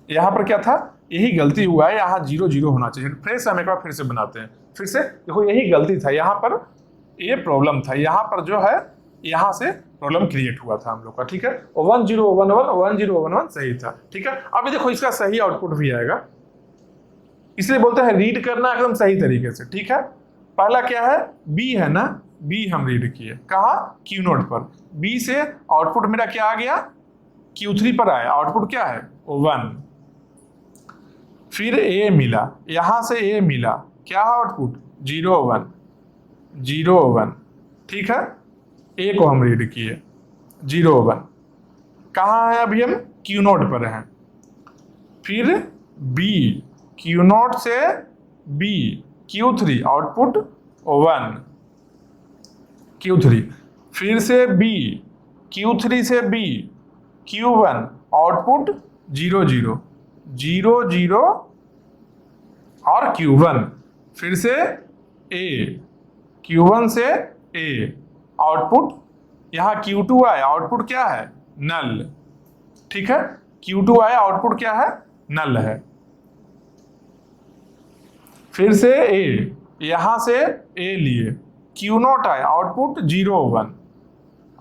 Speaker 1: यहाँ पर क्या था, यही गलती हुआ है, यहाँ 0 0 होना चाहिए। फ्रेश हम एक बार फिर से बनाते हैं, फिर से देखो, यही गलती था, यहाँ पर ये प्रॉब्लम था, यहाँ पर जो है, यहाँ से प्रॉब्लम क्रिएट हुआ था हम लोग का, ठीक है। 1 0 1 1 1 0 1 1 सही था, ठीक है। अभी देखो इसका सही आउटपुट भी आएगा, इसलिए बोलते हैं रीड करना एकदम सही तरीके से, ठीक है। पहला क्या है, बी है ना, बी हम रीड किए, कहाँ, Q0 पर, बी से आउटपुट मेरा क्या आ गया, Q3 पर आया, आउटपुट क्या है, 1, फिर ए मिला, यहां से ए मिला, क्या आउटपुट, 0 1 0 1, ठीक है। ए को हम रीड किए, 0 1, कहाँ है, अभी हम Q0 पर हैं, फिर बी, Q0 से बी, Q3 आउटपुट 1, Q3, फिर से बी, Q3 से बी, Q1 आउटपुट 0 0 0 0 और Q1, फिर से ए, Q1 से ए, आउटपुट यहाँ Q2 आया, आउटपुट क्या है, नल, ठीक है। Q2 आया, आउटपुट क्या है, नल है, फिर से ए, यहां से ए लिए, Q0 आया, आउटपुट 0 1,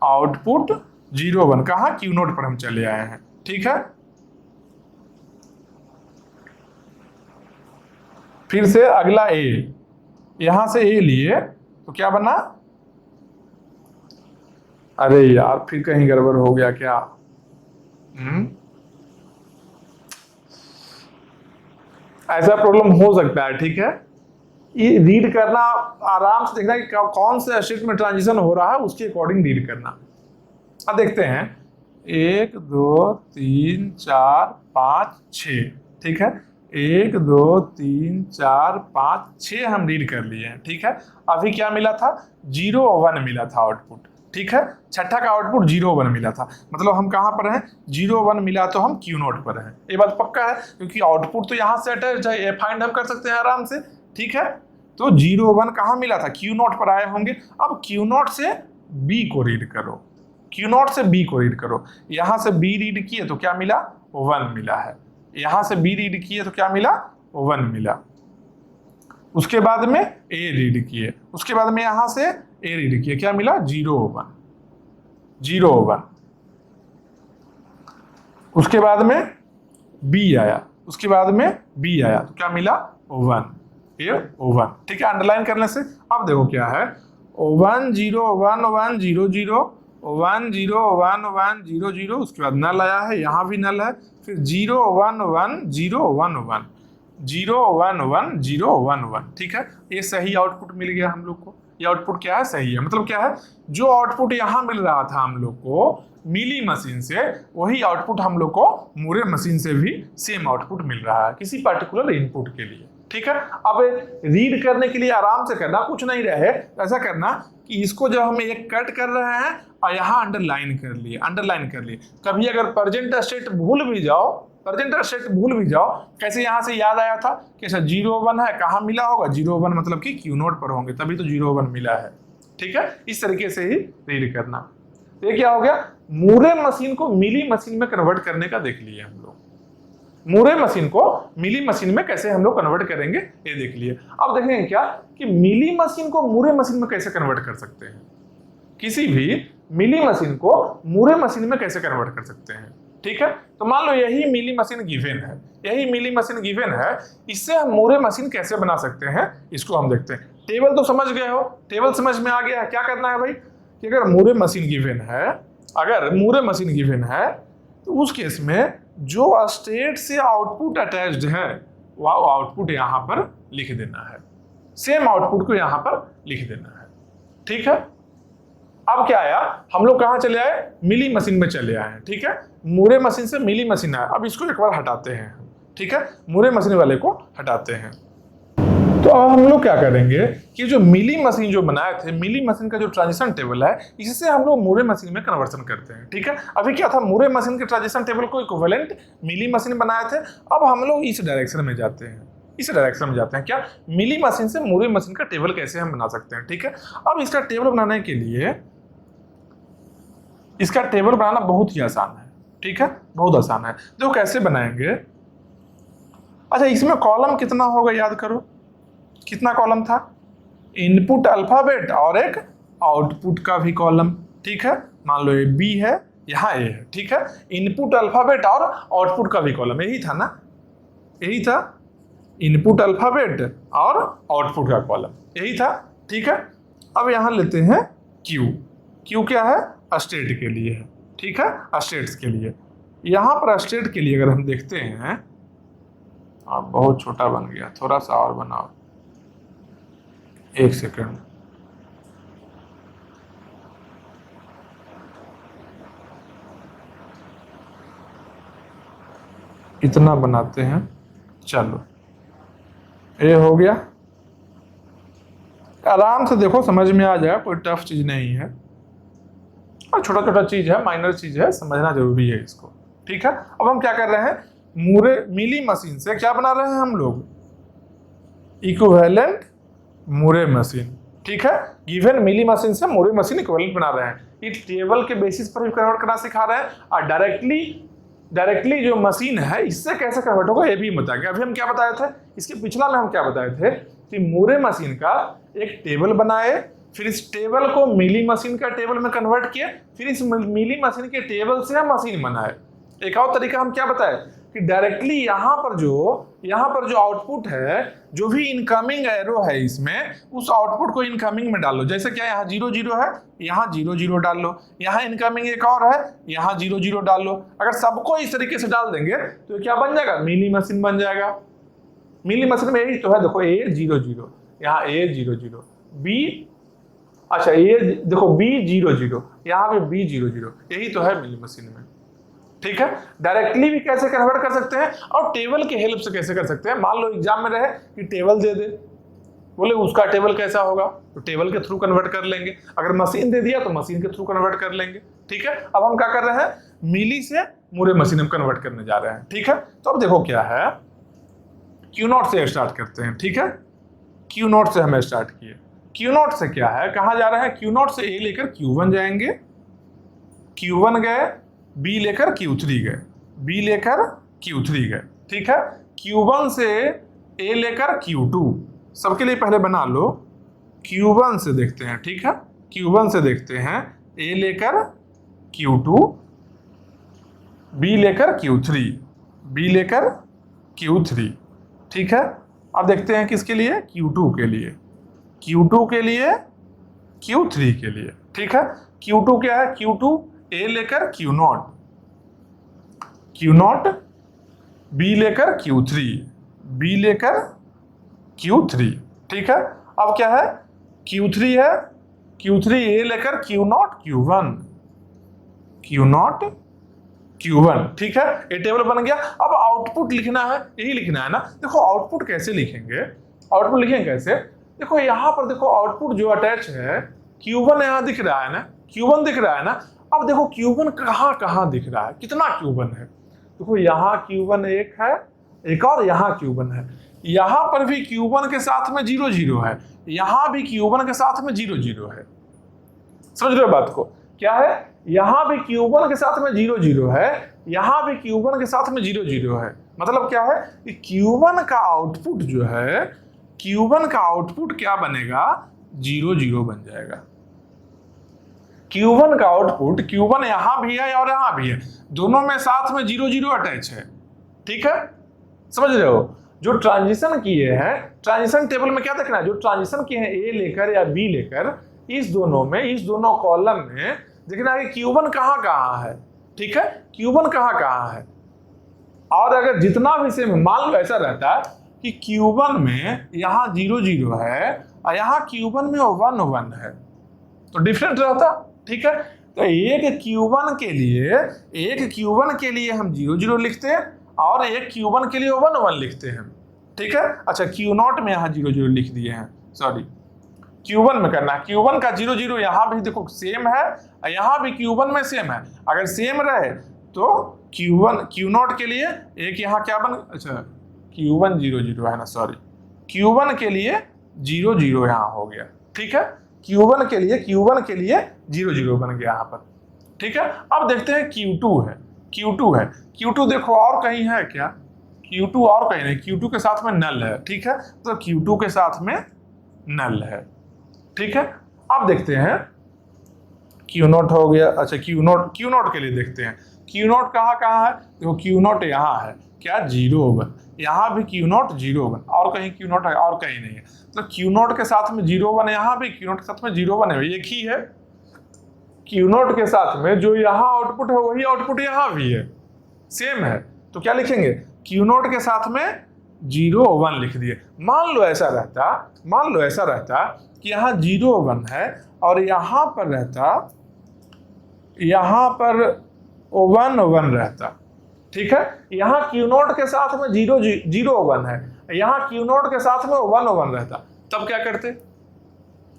Speaker 1: आउटपुट 0 1, कहाँ, Q0 पर हम चले आए हैं, ठीक है। फिर से अगला ए, यहां से ए लिए, तो क्या बना, अरे यार फिर कहीं गड़बड़ हो गया क्या, ऐसा प्रॉब्लम हो सकता है, ठीक है। ये रीड करना, आराम से देखना कि कौन से स्टेट में ट्रांजिशन हो रहा है, उसके अकॉर्डिंग रीड करना। अब देखते हैं, 1 2 3 4 5 6, ठीक है, 1 2 3 4 5 6 हम रीड कर लिए हैं, ठीक है। अभी क्या मिला था, 0 1 मिला था आउटपुट, ठीक है। छठा का आउटपुट 0 1 मिला था, मतलब हम कहाँ पर हैं, 0 1 मिला तो हम Q0 पर हैं, ये बात पक्का है, क्योंकि आउटपुट तो यहाँ से अटैच है, फाइंड हम कर सकते हैं आराम से, ठीक है। तो 0 1 कहाँ मिला था, Q0 पर आए होंगे। अब Q0 से B को रीड करो, Q0 से B को रीड करो, यहाँ से B रीड किए तो क्या मिला, 1 मिला है, यहाँ से B रीड किए तो क्या मिला, 1 मिला। उसके बाद में A रीड किए, उसके बाद में यहाँ से A रीड किए, क्या मिला, 0 1 0 1, उसके बाद में B आया, उसके बाद में B आया, तो क्या मिला, 1, ये 1, ठीक है। अंडरलाइन करने से अब देखो क्या है, 1 0 1 1 0 0 1 0 1 1 0 0, उसके बाद नल आया है, यहाँ भी नल है, फिर 0 1 1 0 1 1 0 1 1 0 1 1, ठीक है। ये सही आउटपुट मिल गया हम लोग को, ये आउटपुट क्या है, सही है। मतलब क्या है, जो आउटपुट यहाँ मिल रहा था हम लोग को मीली मशीन से, वही आउटपुट हम लोग को मूरे मशीन से भी सेम आउटपुट मिल रहा है किसी पर्टिकुलर इनपुट के लिए। ठीक है, अब रीड करने के लिए आराम से करना, कुछ नहीं रहे ऐसा करना कि इसको जब हम एक कट कर रहे हैं और यहाँ अंडरलाइन कर लिए, अंडरलाइन कर लिए। कभी अगर प्रेजेंट स्टेट भूल भी जाओ, प्रेजेंट स्टेट भूल भी जाओ, कैसे यहाँ से याद आया था कि अच्छा 0 1 है, कहाँ मिला होगा 0 1 मतलब कि क्यू नोट पर होंगे, तभी तो 0 1 मिला है। ठीक है, इस तरीके से ही रीड करना। तो ये क्या हो गया, मूरे मशीन को मिली मशीन में कन्वर्ट करने का देख लिए हम लोग। मूरे मशीन को मिली मशीन में कैसे हम लोग कन्वर्ट करेंगे ये देख लिए। अब देखेंगे क्या कि मिली मशीन को मूरे मशीन में कैसे कन्वर्ट कर सकते हैं, किसी भी मिली मशीन को मूरे मशीन में कैसे कन्वर्ट कर सकते हैं। ठीक है, तो मान लो यही मिली मशीन गिवन है, यही मिली मशीन गिवन है, इससे हम मूरे मशीन कैसे बना सकते हैं इसको हम देखते हैं। टेबल तो समझ गए हो, टेबल समझ में आ गया है। क्या करना है भाई कि अगर मूरे मशीन गिवन है, अगर मूरे मशीन गिवन है तो उस केस में जो स्टेट से आउटपुट अटैच्ड है वह आउटपुट यहां पर लिख देना है, सेम आउटपुट को यहां पर लिख देना है। ठीक है, अब क्या आया, हम लोग कहां चले आए, मिली मशीन में चले आए हैं। ठीक है, मूरे मशीन से मिली मशीन आया। अब इसको एक बार हटाते हैं। ठीक है, मूरे मशीन वाले को हटाते हैं। तो अब हम लोग क्या करेंगे कि जो मिली मशीन जो बनाए थे, मिली मशीन का जो ट्रांजिशन टेबल है, इससे हम लोग मूरे मशीन में कन्वर्सन करते हैं। ठीक है, अभी क्या था, मूरे मशीन के ट्रांजिशन टेबल को इक्विवेलेंट मिली मशीन बनाए थे। अब हम लोग इस डायरेक्शन में जाते हैं, इस डायरेक्शन में जाते हैं। क्या, मिली मशीन से मूरे मशीन का टेबल कैसे हम बना सकते हैं। ठीक है, अब इसका टेबल बनाने के लिए, इसका टेबल बनाना बहुत ही आसान है। ठीक है, बहुत आसान है। तो कैसे बनाएंगे, अच्छा इसमें कॉलम कितना होगा याद करो, कितना कॉलम था, इनपुट अल्फाबेट और एक आउटपुट का भी कॉलम। ठीक है, मान लो ये बी है, यहाँ ए है। ठीक है, इनपुट अल्फाबेट और आउटपुट का भी कॉलम, यही था ना, यही था, इनपुट अल्फाबेट और आउटपुट का कॉलम यही था। ठीक है, अब यहाँ लेते हैं क्यू। क्यू क्या है, स्टेट के लिए है। ठीक है, स्टेट्स के लिए। यहाँ पर स्टेट के लिए अगर हम देखते हैं, अब बहुत छोटा बन गया, थोड़ा सा और बनाओ, एक सेकंड। इतना बनाते हैं, चलो ये हो गया। आराम से देखो, समझ में आ जाएगा, कोई टफ चीज नहीं है और छोटा छोटा चीज है, माइनर चीज है, समझना जरूरी है इसको। ठीक है, अब हम क्या कर रहे हैं, मिली मशीन से क्या बना रहे हैं हम लोग, इक्विवेलेंट मूरे मशीन। ठीक है, गिवन मिली मशीन से मूरे मशीन इक्विवेलेंट बना रहे हैं। ये टेबल के बेसिस पर भी कन्वर्ट करना सिखा रहे हैं और डायरेक्टली जो मशीन है इससे कैसे कन्वर्ट होगा ये भी बताएंगे। अभी हम क्या बताए थे, इसके पिछला में हम क्या बताए थे कि मूरे मशीन का एक टेबल बनाए, फिर इस टेबल को मिली मशीन का टेबल में कन्वर्ट किए, फिर इस मिली मशीन के टेबल से हम मशीन बनाए। एक और तरीका हम क्या बताए कि डायरेक्टली यहाँ पर जो आउटपुट है, जो भी इनकमिंग एरो है इसमें, उस आउटपुट को इनकमिंग में डालो। जैसे क्या यहाँ 0 0 है, यहाँ 0 0 डाल लो, यहाँ इनकमिंग एक और है, यहाँ 0 0 डाल लो। अगर सबको इस तरीके से डाल देंगे तो क्या बन जाएगा, मिली मशीन बन जाएगा। मिली मशीन में यही तो है, देखो A 0 0, यहाँ A 0 0, B, अच्छा ये देखो B 0 0, यहाँ पे B 0 0, यही तो है मिली मशीन में। ठीक है, डायरेक्टली भी कैसे कन्वर्ट कर सकते हैं और टेबल के हेल्प से कैसे कर सकते हैं। मान लो एग्जाम में रहे कि टेबल दे दे, बोले उसका टेबल कैसा होगा, तो टेबल के थ्रू कन्वर्ट कर लेंगे। अगर मशीन दे दिया तो मशीन के थ्रू कन्वर्ट कर लेंगे। ठीक है, अब हम क्या कर रहे हैं, मिली से मूरे मशीन में कन्वर्ट करने जा रहे हैं। ठीक है, तो अब देखो क्या है, क्यू नॉट से स्टार्ट करते हैं। ठीक है, क्यू नॉट से हमें स्टार्ट किए। क्यू नॉट से क्या है, कहाँ जा रहे हैं, क्यू नॉट से ए लेकर Q1 जाएंगे, Q1 गए, बी लेकर Q3 गए, बी लेकर Q3 गए। ठीक है, Q1 से A लेकर Q2, सबके लिए पहले बना लो, Q1 से देखते हैं। ठीक है, Q1 से देखते हैं, A लेकर Q2, B लेकर Q3, B लेकर Q3। ठीक है, अब देखते हैं किसके लिए, Q2 के लिए, Q2 के लिए, Q3 के लिए। ठीक है, Q2 क्या है, Q2 A लेकर Q0, Q0, B लेकर Q3, B लेकर Q3। ठीक है, अब क्या है, Q3 है, Q3 ये लेकर Q0 Q1, Q0 Q1, ठीक है, ये टेबल बन गया। अब आउटपुट लिखना है, यही लिखना है ना। देखो आउटपुट कैसे लिखेंगे, आउटपुट लिखेंगे कैसे, देखो यहां पर देखो आउटपुट जो अटैच है Q1 यहां दिख रहा है ना, Q1 दिख रहा है ना। अब देखो Q1 कहां कहां दिख रहा है, कितना Q1 है, देखो यहां Q1 एक है, एक और यहां Q1 है, यहां पर भी Q1 के साथ में 0 0 है, यहां भी Q1 के साथ में 0 0 है। समझ रहे हो बात को, क्या है, यहां भी Q1 के साथ में 0 0 है, यहां भी Q1 के साथ में 0 0 है। मतलब क्या है कि Q1 का आउटपुट जो है, Q1 का आउटपुट क्या बनेगा, 0 0 बन जाएगा। Q1 का आउटपुट, Q1 यहां भी है और यहां भी है, दोनों में साथ में 0 0 अटैच है, ठीक है, समझ रहे हो। जो ट्रांजिशन किए हैं, ट्रांजिशन टेबल में क्या देखना है, जो ट्रांजिशन किए हैं ए लेकर या बी लेकर, इस दोनों में, इस दोनों कॉलम में देखना है कि Q1 कहां कहां है, ठीक है, Q1 कहां कहां है। और अगर जितना भी सेम, मान लो ऐसा रहता है कि Q1 में यहां 0 0 है और यहां Q1 में 1 1 है, तो डिफरेंट रहता, ठीक है। तो एक Q1 के लिए, एक Q1 के लिए हम 0 0 लिखते हैं और एक Q1 के लिए 1 1 लिखते हैं, ठीक है। अच्छा Q0 में यहाँ 0 0 लिख दिए हैं, सॉरी Q1 में करना है, Q1 का 0 0 यहाँ भी देखो सेम है, यहाँ भी Q1 में सेम है। अगर सेम रहे तो Q1 Q0 के लिए एक यहाँ क्या बन, अच्छा Q1 0 0 है ना, सॉरी Q1 के लिए 0 0 यहाँ हो गया, ठीक है, Q1 के लिए 0 0 बन गया यहाँ पर, ठीक है। अब देखते हैं Q2 है, Q2 है, Q2 देखो और कहीं है क्या, Q2 और कहीं नहीं, Q2 के साथ में नल है, ठीक है, तो Q2 के साथ में नल है, ठीक है। अब देखते हैं Q0 हो गया, अच्छा Q0 के लिए देखते हैं, Q0 कहाँ कहाँ है, देखो Q0 यहाँ है, क्या 0 1, यहाँ भी Q0 0 1, और कहीं Q0 है और कहीं नहीं है, तो Q0 के साथ में 0 1, यहाँ भी Q0 के साथ में 0 1 है, एक ही है। Q0 के साथ में जो यहाँ आउटपुट है वही आउटपुट यहाँ भी है, सेम है, तो क्या लिखेंगे, Q0 के साथ में 0 1 लिख दिए। मान लो ऐसा रहता, मान लो ऐसा रहता कि यहाँ 0 1 है और यहाँ पर रहता, यहाँ पर 1 1 रहता, ठीक है, यहाँ Q0 के साथ में 0 0 1 है, यहाँ Q0 के साथ में 1 1 रहता, तब क्या करते,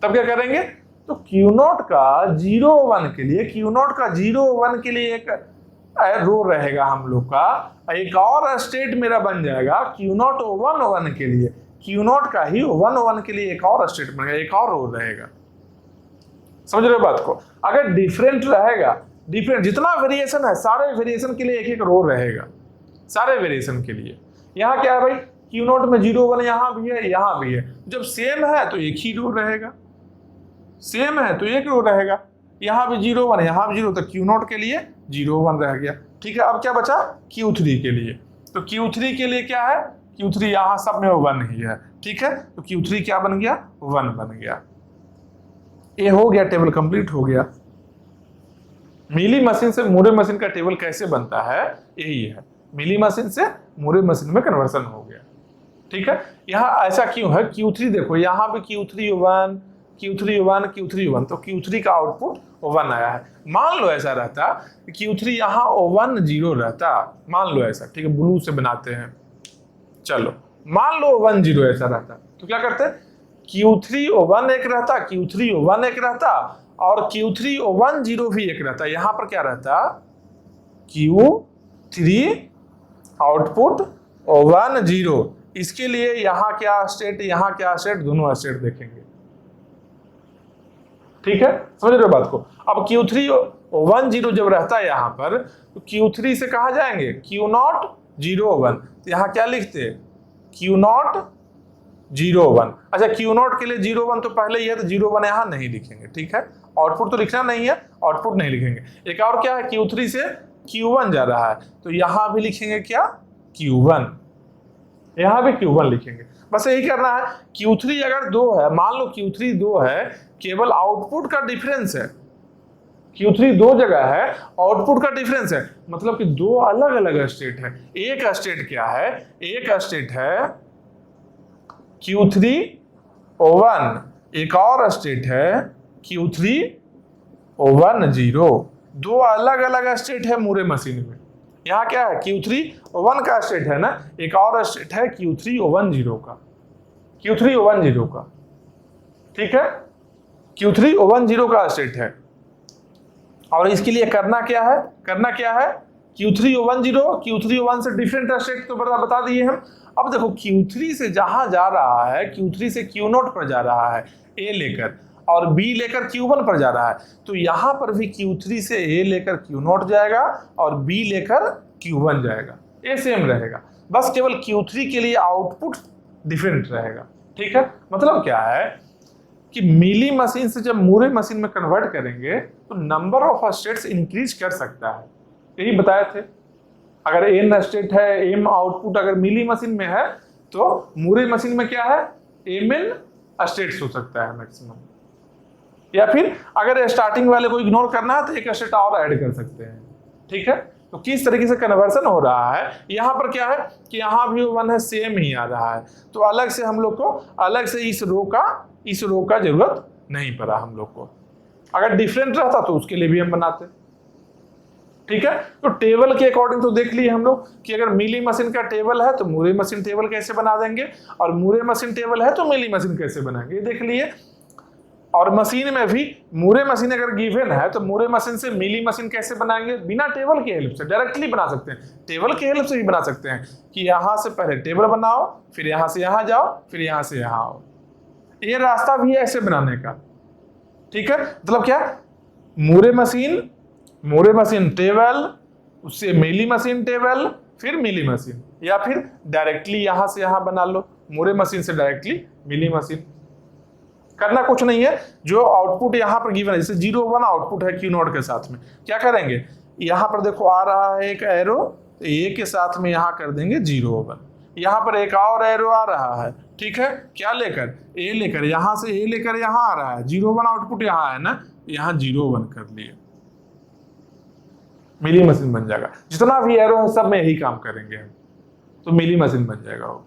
Speaker 1: तब क्या करेंगे, तो Q0 का 0 1 के लिए, Q0 का 0 1 के लिए एक रो रहेगा हम लोग का, एक और स्टेट मेरा बन जाएगा Q0 1 1 के लिए, Q0 का ही 1 1 के लिए एक और स्टेट बनेगा, एक और रो रहेगा। समझ रहे हो बात को, अगर डिफरेंट रहेगा, डिफरेंट जितना वेरिएशन है सारे वेरिएशन के लिए एक एक रो रहेगा, सारे वेरिएशन के लिए। यहाँ क्या है भाई, Q0 में 0 1 यहाँ भी है, यहाँ भी है, जब सेम है तो एक ही रो रहेगा, सेम है तो एक रो रहेगा, यहाँ भी 0 1 यहाँ भी 0, तो Q0 के लिए 0 1 रह गया, ठीक है। अब क्या बचा Q3 के लिए, तो Q3 के लिए क्या है, Q3 यहाँ सब में 1 ही है, ठीक है, तो Q3 क्या बन गया, 1 बन गया। ये हो गया, टेबल कंप्लीट हो गया। मीली मशीन से मूरे मशीन का टेबल कैसे बनता है, यही है, मीली मशीन से मूरे मशीन में कन्वर्सन हो गया, ठीक है। यहाँ ऐसा क्यों है, Q3 देखो यहाँ भी Q3 1 Q3 1 Q3 1, तो Q3 का आउटपुट 1 आया है। मान लो ऐसा रहता Q3 यहाँ 1 0 रहता, मान लो ऐसा, ठीक है, ब्लू से बनाते हैं, चलो मान लो 1 0 ऐसा रहता, तो क्या करते, Q3 1 एक रहता, Q3 1 एक रहता और Q3 1 0 भी एक रहता। यहाँ पर क्या रहता, Q3 आउटपुट 1 0, इसके लिए यहाँ क्या स्टेट, यहाँ क्या स्टेट, दोनों स्टेट देखेंगे, ठीक है, समझ रहे हो बात को। अब Q3 1 0 जब रहता है यहाँ पर, तो Q3 से कहा जाएंगे Q0 0 1, तो यहाँ क्या लिखते, Q0 0 1, अच्छा Q0 के लिए 0 1 तो पहले ही है, तो 0 1 यहाँ नहीं लिखेंगे, ठीक है, आउटपुट तो लिखना नहीं है, आउटपुट नहीं लिखेंगे। एक और क्या है, Q3 से Q1 जा रहा है, तो यहाँ भी लिखेंगे क्या, Q1, यहाँ भी Q1 लिखेंगे, बस यही करना है। Q3 अगर 2 है, मान लो Q3 2 है, केवल आउटपुट का डिफरेंस है, Q3 2 जगह है, आउटपुट का डिफरेंस है, मतलब कि 2 अलग अलग स्टेट है। एक स्टेट क्या है, एक स्टेट है Q3 1, एक और स्टेट है Q3O10। दो अलग अलग स्टेट है मूरे मशीन में। यहाँ क्या है, Q3O1 का स्टेट है ना, एक और स्टेट है Q3O10 का, Q3O10 का, ठीक है, Q3O10 का स्टेट है। और इसके लिए करना क्या है, Q3O10 से डिफरेंट स्टेट तो बता दिए हम। अब देखो Q3 से जहां जा रहा है, Q3 से Q0 पर जा रहा है A लेकर, और B लेकर Q1 पर जा रहा है, तो यहां पर भी Q3 से A लेकर Q0 जाएगा और B लेकर Q1 जाएगा। ये सेम रहेगा, बस केवल Q3 के लिए आउटपुट डिफरेंट रहेगा, ठीक है। मतलब क्या है कि मिली मशीन से जब मूरे मशीन में कन्वर्ट करेंगे तो नंबर ऑफ स्टेट्स इंक्रीज कर सकता है, यही बताए थे। अगर n स्टेट है, m आउटपुट अगर मिली मशीन में है, तो मूरे मशीन में क्या है, mn स्टेट्स हो सकता है मैक्सिमम। या फिर अगर स्टार्टिंग वाले को इग्नोर करना है तो एक स्टेट और ऐड कर सकते हैं, ठीक है। तो किस तरीके से कन्वर्सन हो रहा है, यहाँ पर क्या है कि यहाँ भी 1 है, सेम ही आ रहा है, तो अलग से हम लोग को अलग से इस रो का जरूरत नहीं पड़ा हम लोग को। अगर डिफरेंट रहता तो उसके लिए भी हम बनाते, ठीक है। तो टेबल के अकॉर्डिंग तो देख लिए हम लोग कि अगर मिली मशीन का टेबल है तो मूरे मशीन टेबल कैसे बना देंगे, और मूरे मशीन टेबल है तो मिली मशीन कैसे बनाएंगे, देख लिए। और मशीन में भी मूरे मशीन अगर गिवन है तो मूरे मशीन से मिली मशीन कैसे बनाएंगे, बिना टेबल के हेल्प से डायरेक्टली बना सकते हैं, टेबल के हेल्प से भी बना सकते हैं कि यहाँ से पहले टेबल बनाओ, फिर यहाँ से यहाँ जाओ, फिर यहाँ से यहाँ आओ। ये रास्ता भी है ऐसे बनाने का, ठीक है। मतलब क्या, मूरे मशीन टेबल, उससे मिली मशीन टेबल, फिर मिली मशीन, या फिर डायरेक्टली यहाँ से यहाँ बना लो, मूरे मशीन से डायरेक्टली मिली मशीन। करना कुछ नहीं है, जो आउटपुट यहाँ पर गिवन है, जैसे 0 1 आउटपुट है Q0 के साथ में, क्या करेंगे, यहाँ पर देखो आ रहा है एक एरो, तो A के साथ में यहाँ कर देंगे 0 1। यहाँ पर एक और एरो आ रहा है, ठीक है, क्या लेकर, A लेकर, यहाँ से A लेकर यहाँ आ रहा है, 0 1 आउटपुट यहाँ है ना, यहाँ 0 1 कर लिए, मिली मशीन बन जाएगा। जितना भी एरो है सब में यही काम करेंगे हम, तो मिली मशीन बन जाएगा वो।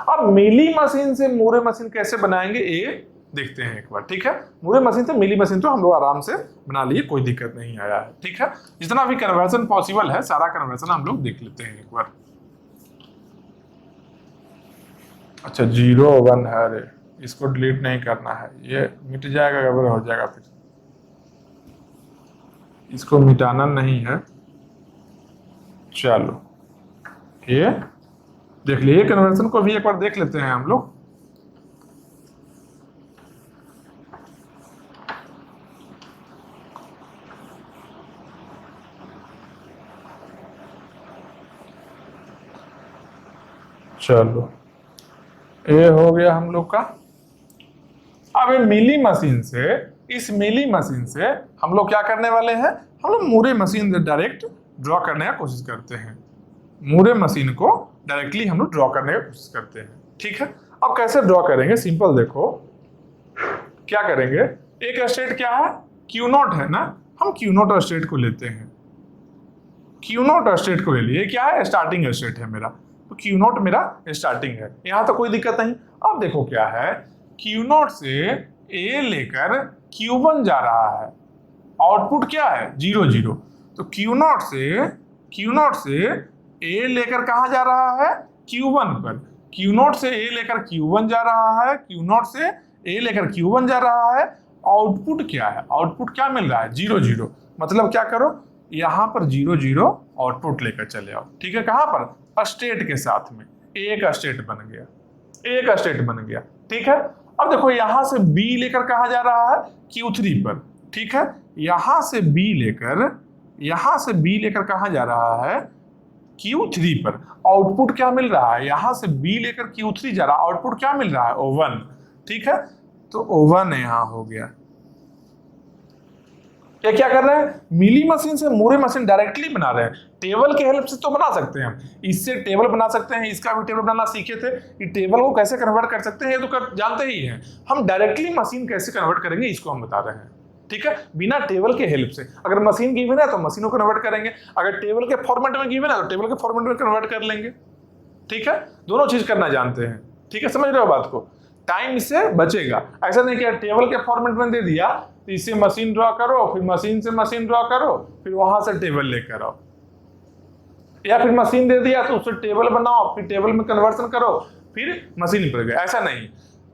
Speaker 1: अब मिली मशीन से मूरे मशीन कैसे बनाएंगे ये देखते हैं एक बार, ठीक है। मूरे मशीन से मिली मशीन तो हम लोग आराम से बना लिए, कोई दिक्कत नहीं आया है, ठीक है। जितना भी कन्वर्जन पॉसिबल है सारा कन्वर्जन हम लोग देख लेते हैं एक बार। अच्छा 0 1 है, अरे इसको डिलीट नहीं करना है, ये मिट जाएगा, गड़बड़ हो जाएगा, फिर इसको मिटाना नहीं है। चलो ये देख लिए, कन्वर्जन को भी एक बार देख लेते हैं हम लोग। चलो ये हो गया हम लोग का। अब मिली मशीन से, इस मिली मशीन से हम लोग क्या करने वाले हैं, हम लोग मूरे मशीन से डायरेक्ट ड्रॉ करने का कोशिश करते हैं, मूरे मशीन को डायरेक्टली हम लोग ड्रॉ करने की कोशिश करते हैं, ठीक है। अब कैसे ड्रॉ करेंगे, सिंपल देखो क्या करेंगे, एक स्टेट क्या है, Q0 है ना, हम Q0 स्टेट को लेते हैं, Q0 स्टेट को ले लिए, क्या है, स्टार्टिंग स्टेट है मेरा, तो Q0 मेरा स्टार्टिंग है, यहां तो कोई दिक्कत नहीं। अब देखो क्या है, Q0 से A लेकर Q1 जा रहा है, आउटपुट क्या है 0 0, तो Q0 से A लेकर कहां जा रहा है, Q1 पर, Q0 से A लेकर Q1 जा रहा है, Q0 से A लेकर Q1 जा रहा है, आउटपुट क्या है, आउटपुट क्या मिल रहा है 0 0, मतलब क्या करो, यहां पर 0 0 आउटपुट लेकर चले आओ, ठीक है। कहां पर, स्टेट के साथ में, एक स्टेट बन गया, ठीक है। अब देखो यहां से B लेकर कहां जा रहा है, Q3 पर, ठीक है, यहां से B लेकर कहां जा रहा है, Q3 पर, आउटपुट क्या मिल रहा है, यहां से B लेकर Q3 जा रहा है, आउटपुट क्या मिल रहा है O1, ठीक है। तो O1 यहां हो गया। क्या कर रहे हैं, मिली मशीन से मूरे मशीन डायरेक्टली बना रहे हैं, टेबल के हेल्प से तो बना सकते हैं हम, इससे टेबल बना सकते हैं, इसका भी टेबल बनाना सीखे थे, कि टेबल को कैसे कन्वर्ट कर सकते हैं ये तो जानते ही हैं, हम डायरेक्टली मशीन कैसे कन्वर्ट करेंगे इसको हम बता रहे हैं, ठीक है, बिना टेबल के हेल्प से। अगर मशीन गिवन है तो मशीन को कन्वर्ट करेंगे, अगर टेबल के फॉर्मेट में गिवन है तो टेबल के फॉर्मेट में कन्वर्ट कर लेंगे, ठीक है, दोनों चीज करना जानते हैं, ठीक है, समझ रहे हो बात को। टाइम इससे बचेगा। ऐसा नहीं कि टेबल के फॉर्मेट में दे दिया तो इसे मशीन ड्रॉ करो, फिर मशीन से मशीन ड्रॉ करो, फिर वहां से टेबल लेकर आओ, या फिर मशीन दे दिया तो उससे टेबल बनाओ, फिर टेबल में कन्वर्सन करो, फिर मशीन पर गए। ऐसा नहीं,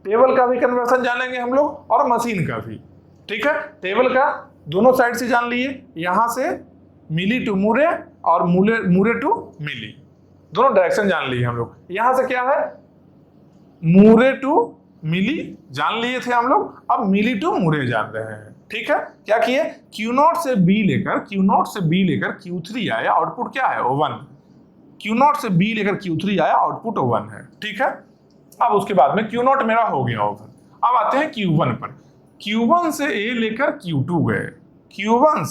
Speaker 1: टेबल का भी कन्वर्सन जानेंगे हम लोग और मशीन का भी। ठीक है, टेबल का दोनों साइड से जान लिए, यहां से मिली टू मुरे और मुरे टू मिली, दोनों डायरेक्शन जान लिए हम लोग। यहां से क्या है, मुरे टू मिली जान लिए थे हम लोग, अब मिली टू मुरे जान रहे हैं। ठीक है, क्या किए, Q0 से B लेकर Q3 आया, आउटपुट क्या है, O1। Q0 से B लेकर Q3 आया, आउटपुट O1 है। ठीक है, अब उसके बाद में Q0 मेरा हो गया O1। अब आते हैं Q1 पर। Q1 से A लेकर Q2 गए, Q1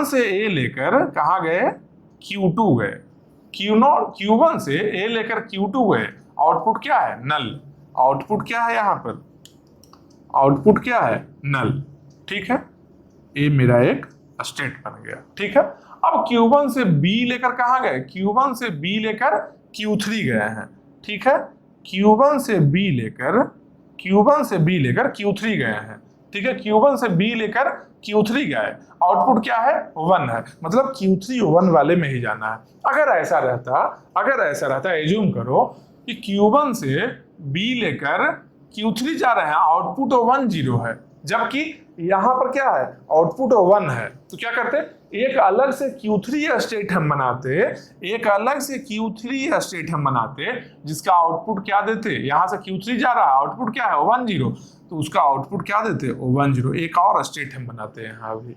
Speaker 1: से A लेकर कहाँ गए, Q2 गए। Q1 से A लेकर Q2 गए, आउटपुट क्या है, नल। आउटपुट क्या है, यहाँ पर आउटपुट क्या है, नल। ठीक है, ये मेरा एक स्टेट बन गया। ठीक है, अब Q1 से B लेकर कहाँ गए, Q1 से B लेकर Q3 गए हैं। ठीक है, Q1 से B लेकर Q3 गए हैं। ठीक है, Q1 से B लेकर Q3 गए, आउटपुट क्या है, 1 है, मतलब Q3 1 वाले में ही जाना है। अगर ऐसा रहता एज्यूम करो कि Q1 से B लेकर Q3 जा रहे हैं, आउटपुट 1 0 है, जबकि यहां पर क्या है, आउटपुट 1 है, तो क्या करते, एक अलग से Q3 स्टेट हम बनाते, जिसका आउटपुट क्या देते, यहां से Q3 जा रहा है, आउटपुट क्या है, 1 0, तो उसका आउटपुट क्या देते, 1 0। एक और स्टेट हम बनाते हैं यहां भी,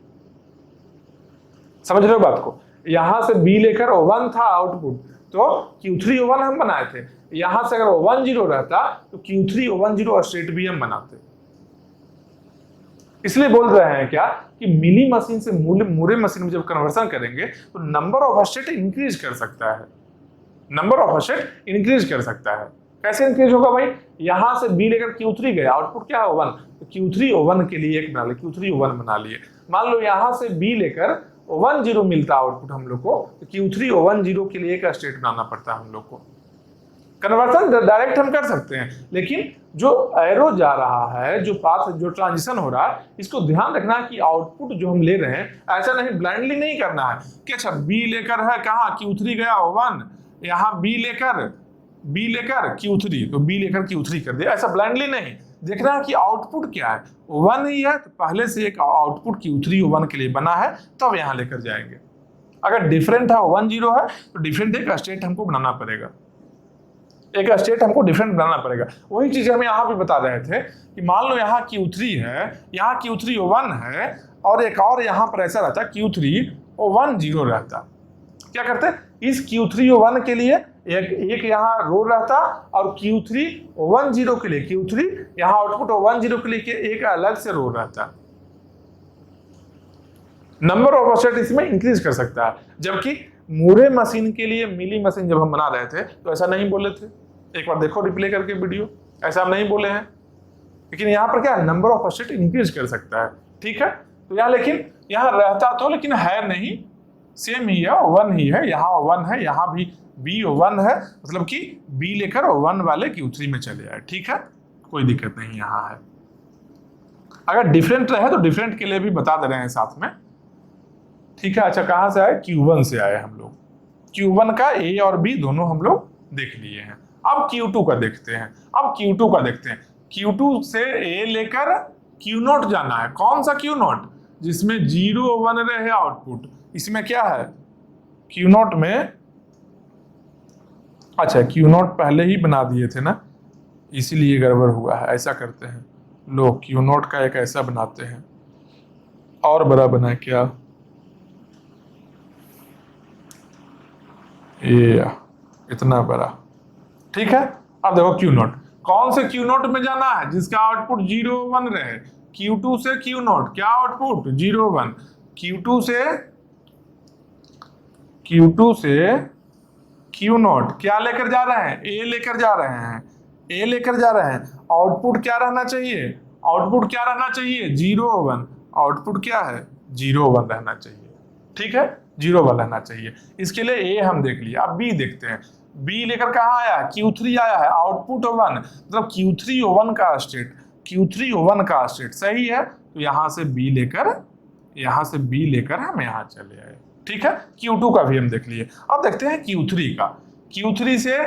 Speaker 1: समझ रहे हो बात को। यहां से B लेकर 1 था आउटपुट, तो Q3 1 हम बनाए थे। यहां से अगर 1 0 रहता तो Q3 1 0 स्टेट भी हम बनाते। इसलिए बोल रहे हैं क्या कि मिली मशीन से मुरे मशीन में जब कन्वर्सन करेंगे तो नंबर ऑफ स्टेट इंक्रीज कर सकता है। कैसे इंक्रीज होगा भाई, यहां से B लेकर Q3 गए, आउटपुट क्या है, 1, तो Q3 1 के लिए एक बना लिए, Q3 1 बना लिए। मान लो यहां से B लेकर 1 0 मिलता आउटपुट हम लोग को, तो Q3 1 0 के लिए एक स्टेट बनाना पड़ता है हम लोग को। कन्वर्सन डायरेक्ट हम कर सकते हैं, लेकिन जो एरो जा रहा है, जो पाथ, जो ट्रांजिशन हो रहा है, इसको ध्यान रखना है कि आउटपुट जो हम ले रहे हैं, ऐसा नहीं ब्लाइंडली नहीं करना है कि अच्छा B लेकर है कहाँ, Q3 गया 1, यहाँ B लेकर Q3, तो B लेकर Q3 कर दिया, ऐसा ब्लाइंडली नहीं। देखना है कि आउटपुट क्या है, 1 ही है, तो पहले से एक आउटपुट Q3 1 के लिए बना है, तब यहाँ लेकर जाएंगे। अगर डिफरेंट है, 1 0 है, तो डिफरेंट एक स्टेट हमको बनाना पड़ेगा, वही चीज हम यहाँ भी बता रहे थे कि मान लो यहाँ Q3 है, यहाँ Q3 1 है, और एक और यहाँ पर ऐसा रहता Q3 1 0 रहता, क्या करते, इस Q3 1 के लिए एक यहाँ रो रहता, और Q3 1 0 के लिए Q3 यहाँ आउटपुट 1 0 के लिए एक अलग से रो रहता। नंबर ऑफ स्टेट इसमें इंक्रीज कर सकता है, जबकि मुरे मशीन के लिए मिली मशीन जब हम बना रहे थे तो ऐसा नहीं बोले थे। एक बार देखो रिप्ले करके वीडियो, ऐसा हम नहीं बोले हैं, लेकिन यहाँ पर क्या है, नंबर ऑफ स्टेट इंक्रीज कर सकता है। ठीक है, तो यहाँ लेकिन यहाँ रहता तो, लेकिन है नहीं, सेम ही है, 1 ही है, यहाँ 1 है, यहाँ भी B 1 है, मतलब कि B लेकर 1 वाले Q3 में चले आए। ठीक है, कोई दिक्कत नहीं यहाँ है। अगर डिफरेंट रहे तो डिफरेंट के लिए भी बता दे रहे हैं साथ में। ठीक है, अच्छा कहाँ से आए, Q1 से आए हम लोग। Q1 का A और B दोनों हम लोग देख लिए हैं। अब Q2 का देखते हैं। Q2 से A लेकर Q0 जाना है। कौन सा Q0, जिसमें 0 1 रहे आउटपुट। इसमें क्या है, Q0 में, अच्छा Q0 पहले ही बना दिए थे ना, इसीलिए गड़बड़ हुआ है। ऐसा करते हैं, लो Q0 का एक ऐसा बनाते हैं, और बड़ा बना क्या, ये इतना बड़ा। ठीक है, अब देखो Q0, कौन से Q0 में जाना है, जिसका आउटपुट 0 1 रहे। Q2 से Q0 क्या आउटपुट 0 1, Q2 से Q0 क्या लेकर जा रहे हैं, A लेकर जा रहे हैं। आउटपुट क्या रहना चाहिए, 0 1, आउटपुट क्या है 0 1 रहना चाहिए। ठीक है, 0 1 रहना चाहिए। इसके लिए A हम देख लिया, अब B देखते हैं। बी लेकर कहाँ आया है, Q3 आया है, आउटपुट 1, मतलब Q3 O1 का स्टेट, Q3 O1 का स्टेट सही है, तो यहां से बी लेकर हम यहां चले आए। ठीक है, Q2 का भी हम देख लिए। अब देखते हैं Q3 का। Q3 से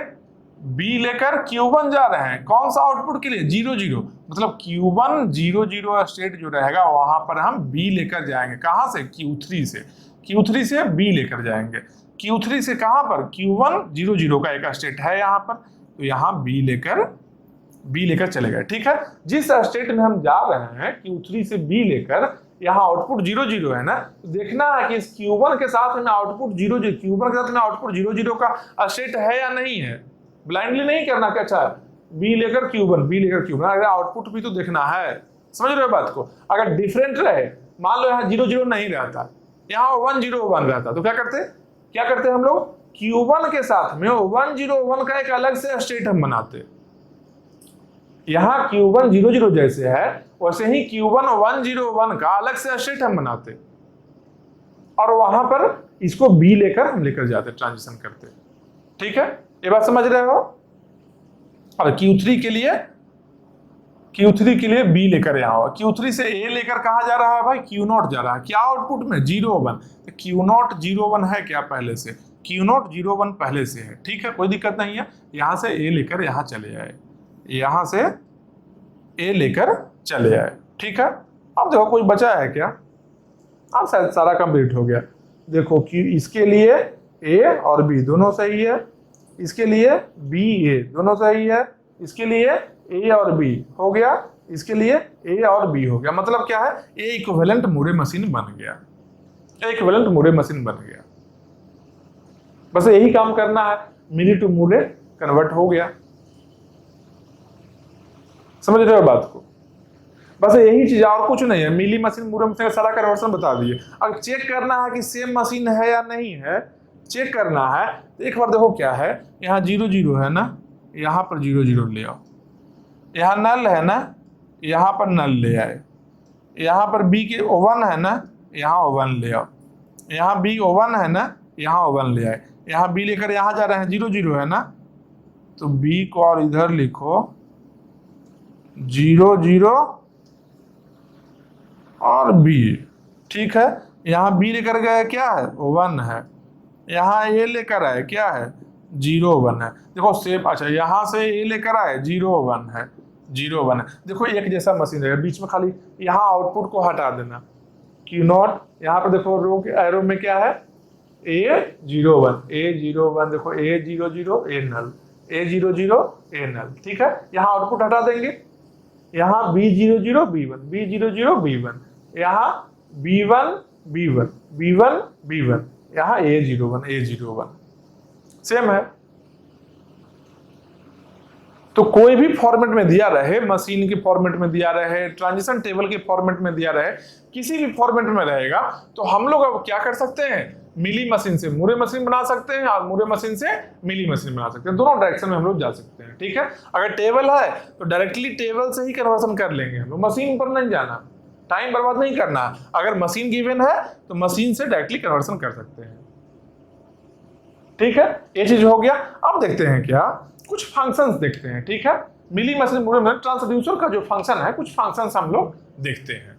Speaker 1: बी लेकर Q1 जा रहे हैं, कौन सा आउटपुट के लिए, 0 0, मतलब Q1 0 0 स्टेट जो रहेगा वहां पर हम बी लेकर जाएंगे। कहां से, Q3 से, Q3 से बी लेकर जाएंगे। Q3 से कहां पर, Q1 0 0 का एक स्टेट है यहाँ पर, तो यहाँ बी लेकर चले गए। ठीक है, जिस स्टेट में हम जा रहे हैं Q3 से बी लेकर, यहाँ आउटपुट 0 0 है ना, तो देखना है कि इस Q1 के साथ में आउटपुट 0 0, Q1 के साथ में आउटपुट 0 0 का स्टेट है या नहीं है। ब्लाइंडली नहीं करना कि अच्छा बी लेकर Q1, अगर आउटपुट भी तो देखना है। समझ रहे हो बात को। अगर डिफरेंट रहे, मान लो यहाँ 0 0 नहीं रहता, यहाँ 1 0 1 रहता, तो क्या करते हम लोग, Q1 के साथ में 1 0 1 का एक अलग से स्टेट हम बनाते। यहाँ Q1 0 0 जैसे है वैसे ही Q1 1 0 1 का अलग से स्टेट हम बनाते, और वहां पर इसको बी हम लेकर जाते, ट्रांजिशन करते। ठीक है, ये बात समझ रहे हो। और Q3 के लिए बी लेकर यहाँ हुआ, Q3 से ए लेकर कहाँ जा रहा है भाई, Q0 जा रहा है। क्या आउटपुट में, 0 1, Q0 0 1 है क्या पहले से, Q0 0 1 पहले से है। ठीक है, कोई दिक्कत नहीं है। यहाँ से ए लेकर यहाँ चले आए, यहाँ से ए लेकर चले आए। ठीक है, अब देखो कोई बचा है क्या, अब शायद सारा कंप्लीट हो गया। देखो कि इसके लिए ए और बी दोनों सही है, इसके लिए बी ए दोनों सही है, इसके लिए ए और बी हो गया, इसके लिए ए और बी हो गया। मतलब क्या है, ए इक्विवेलेंट मूरे मशीन बन गया, बस यही काम करना है, मिली टू मूरे कन्वर्ट हो गया। समझ रहे हो बात को, बस यही चीज, और कुछ नहीं है। मिली मशीन मूरे मशीन का सारा कन्वर्सन बता दिए। अब चेक करना है कि सेम मशीन है या नहीं है, चेक करना है तो एक बार देखो क्या है, यहाँ 0 0 है ना, यहाँ पर 0 0 ले आओ, यहाँ नल है ना, यहाँ पर नल ले आए, यहाँ पर बी के O1 है ना, यहाँ O1 ले आओ, यहाँ बी O1 है ना, यहाँ O1 ले आए, यहाँ बी लेकर यहाँ जा रहे हैं, 0 0 है ना, तो बी को और इधर लिखो 0 0 और बी। ठीक है, यहाँ बी लेकर गए क्या है, 1 है, यहाँ ए लेकर आए क्या है, 0 1 है। देखो सेम, अच्छा यहाँ से ए लेकर आए 0 1 है, 0 1 है। देखो एक जैसा मशीन है, बीच में खाली यहाँ आउटपुट को हटा देना, Q0, यहाँ पर देखो रो के एरो में क्या है, A 0 1, A 0 1, देखो A 0 0 A null, A 0 0 A नल। ठीक है, यहाँ आउटपुट हटा देंगे, यहाँ B 0 0 B1, B 0 0 B1, यहाँ B1 B1, B1 B1, यहाँ A 0 1 A 0 1, सेम है। तो कोई भी फॉर्मेट में दिया रहे, मशीन के फॉर्मेट में दिया रहे, ट्रांजिशन टेबल के फॉर्मेट में दिया रहे, किसी भी फॉर्मेट में रहेगा, तो हम लोग अब क्या कर सकते हैं, मिली मशीन से मूरे मशीन बना सकते हैं और मूरे मशीन से मिली मशीन बना सकते हैं। दोनों डायरेक्शन में हम लोग जा सकते हैं। ठीक है, अगर टेबल है तो डायरेक्टली टेबल से ही कन्वर्सन कर लेंगे हम लोग, मशीन पर नहीं जाना, टाइम बर्बाद नहीं करना। अगर मशीन गिवन है तो मशीन से डायरेक्टली कन्वर्सन कर सकते हैं। ठीक है, ये चीज हो गया। अब देखते हैं क्या, कुछ फंक्शंस देखते हैं। ठीक है, Mealy machine Moore machine transducer का जो फंक्शन है, कुछ फंक्शंस हम लोग देखते हैं।